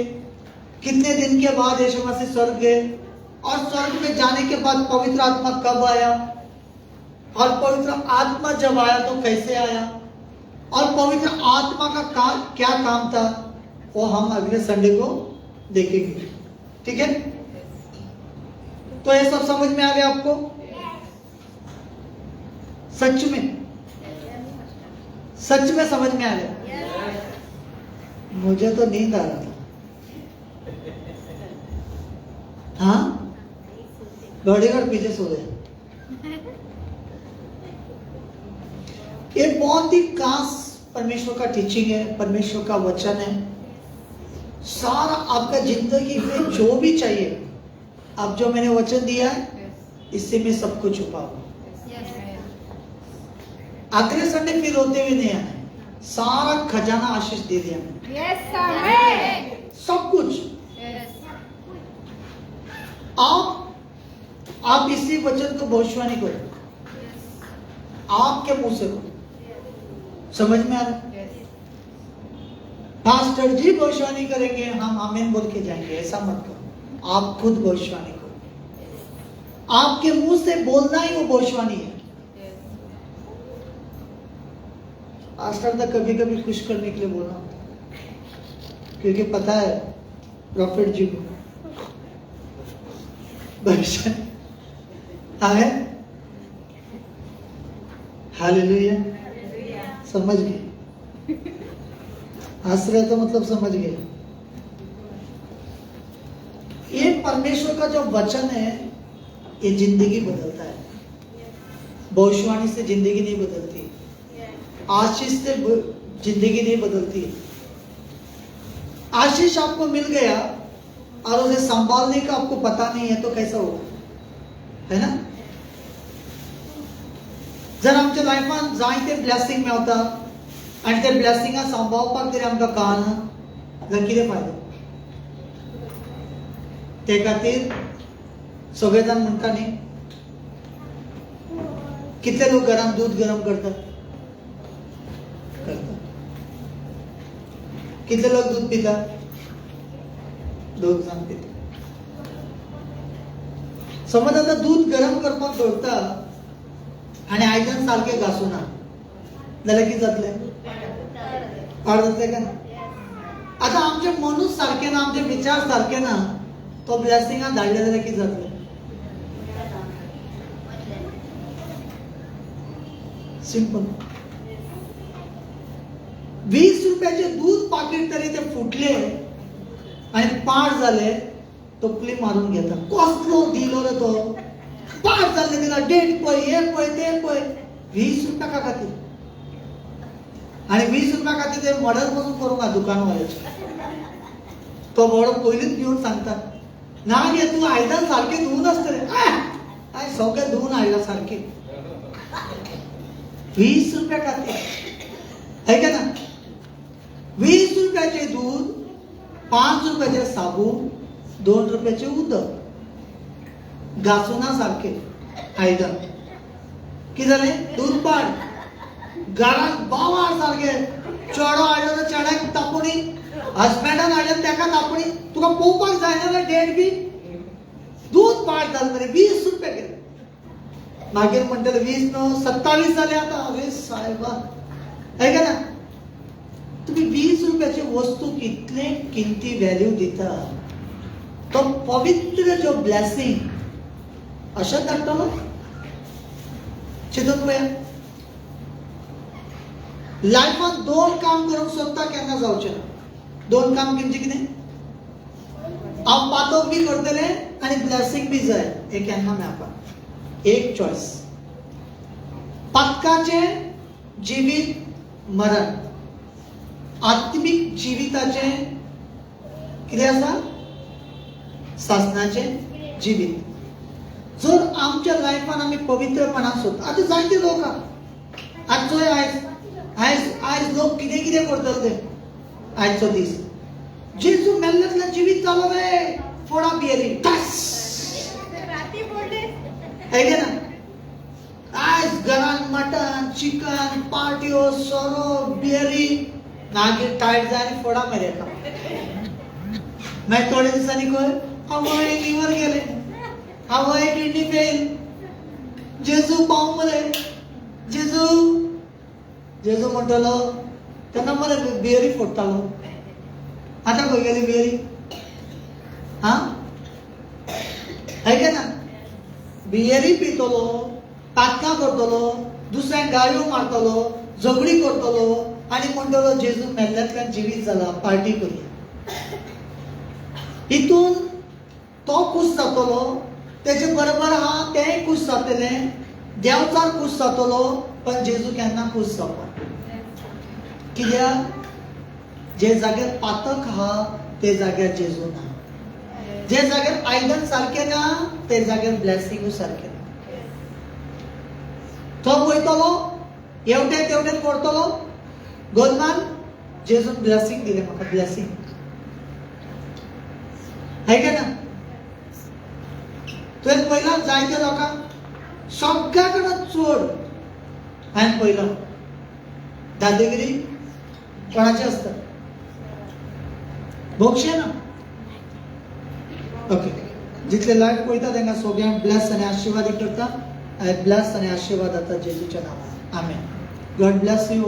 कितने दिन के बाद यीशु मसीह स्वर्ग गए, और स्वर्ग में जाने के बाद पवित्र आत्मा कब आया, और पवित्र आत्मा जब आया तो कैसे आया, और पवित्र आत्मा का क्या काम था, वो हम अगले संडे को देखेंगे। ठीक है? तो ये सब समझ में आ गया आपको? सच में समझ में आ गया? मुझे तो नींद आ रहा था। हाँ, बॉडीगार्ड पीछे सो गए। ये बहुत ही खास परमेश्वर का टीचिंग है, परमेश्वर का वचन है। सारा आपका जिंदगी में जो भी चाहिए, अब जो मैंने वचन दिया है, इससे में सब कुछ छुपा हुआ। अगले संडे फिर होते हुए नहीं आना, सारा खजाना आशीष दे दिया मैंने, सब कुछ। आप इसी वचन को भविष्यवाणी करो, आपके मुंह से करो। समझ में आ रहा है? पास्टर जी भविष्यवाणी करेंगे, हम आमीन बोल के जाएंगे, ऐसा मत करो। आप खुद भविष्यवाणी करो। आपके मुंह से बोलना ही वो भविष्यवाणी है। पास्टर तो कभी कभी खुश करने के लिए बोलना होता है, क्योंकि पता है प्रॉफिट जी को भविष्य है। हालेलुया। समझ गए? हंस रहे तो मतलब समझ गए। ये परमेश्वर का जो वचन है ये जिंदगी बदलता है। भविष्यवाणी से जिंदगी नहीं बदलती, आशीष से जिंदगी नहीं बदलती। आशीष आपको मिल गया और उसे संभालने का आपको पता नहीं है तो कैसा होगा, है ना? जर आमच्या लाईफान जायते ब्लेसिंग मेवता आणि ते ब्लेसिंगा सांभाळपाक तरी आमकां कळना जाल्यार कितें फायदो? ते खातीर सगळे जाण म्हणटा न्ही, कितले लोक घरात दूध गरम करतात? कितले लोक दूध पितात? 2 जण पितात. समज आता दूध गरम करपाक दवरता आणि आयदन सारखे घासूना जाल्यार कितें जातलें? पाड जातलें काय? आता आमचे मनूच सारखे ना, आमचे विचार सारखे ना, तो ब्लेसिंगा धाडले जाल्यार कितें जातलें? सिंपल. 20 रुपयाचे दूध पाकिट तरी ते फुटले आणि पाड झाले, तपली मारून घेता. कसलो दिलो रे तो, पाड जाल्ले तिला, डेट पळय, हे पळय, ते पळय. 20 रुपया खातीर. आणि 20 रुपया खातीर ते मर्डर पासून करूंक ना दुकानवाल्याचे. तो बरो पयलींच घेवन सांगता, ना गे तू आयदन सारखे धुवून आसतले. हांवें सगळे धुवून हाडला सारखे. 20 रुपया खातीर, है का ना? 20 रुपयाचे दूध, 5 रुपयाचे साबण, 2 रुपयाचे उदक घासूना सारखे आयदन. कितें जालें? दूध पाड. घरात बावार सारखे. चेडो हाडलो तर चेड्याक तापोणी, हजबंडान हाडलें तेका तापोणी. तुका पळोवपाक जायना ना डेट बी? दूध पाड जालें मरे, 20 रुपया गेले. मागीर म्हणटले 20 न्हू 27 जाले आता. अरे सायबा, है का ना? तुम्ही 20 रुपयाची वस्तू कितले किंमती व्हॅल्यू दिता, तो पवित्र जो ब्लेसिंग अशें धाडटलो? चिंतून पळया. लायफान 2 काम करूंक सोदता केन्ना जावचें ना. 2 काम म्हणजे कितें? हांव पातोक बी करतलें आनी ब्लेसिंग बी जाय, हें केन्ना मेळपाक. एक चॉयस. पातकाचे जिवीत मरण, आत्मिक जिविताचे कितें आसा? सासणाचे जिवीत. जर आमच्या लायफान आमी पवित्रपणाक सोदता. आतां जायते लोक आतां चोय आयज लोक कितें कितें करतले ते आयचो दीस. जेजू मेल्ल्यातल्यान जिवीत जालो रे, फोडा बियरी है ना? आयज घरान मटन, चिकन, पार्ट्यो, सोरो, बियरी, मागीर टायट जाय आनी फोडा मेरेका. मागीर थोड्या दिसांनी खंय आवय लिव्हर गेले, आवय किडनी फेल. जेजू पाव मरे. जेजू म्हणटलो तेन्ना मरे बियरी फोडटालो. आतां खंय गेली बियरी? हा, है का ना? बियरी पितलो, पातकां करतलो, दुसऱ्यांक गाळयो मारतलो, झगडी करतलो आणि म्हणटलो जेजू मेल्ल्यातल्यान जिवीत जाला, पार्टी करूया. हितून तो खुश जातलो, तेचे बरोबर आहा तेय खुश जातले, देवचार खुश जातलो, पण जेजू केन्ना खुश जावपा. कित्याक? जे जाग्यार पातक आहा ते जाग्यार जेजू ना. जे जाग्यार आयदन सारखे ना ते जाग्यार ब्लेसिंग सारखे ना. तो वयतलो, एवढे तेवढे करतलो, गोदमान जेजून ब्लेसिंग दिले म्हाका, ब्लेसिंग. है का ना? तुवें पयला जायते लोकांक सगळ्या कडे चड हांवें पयलो दादेगिरी कोणाचे असतात? भोगशे ना. ओके, जितले लाईव्ह पळयता तांकां सगळ्यांक ब्लेस आनी आशीर्वादीत करता. ब्लेस आनी आशीर्वाद आता जेजूच्या नांवान. आमेन. God bless you.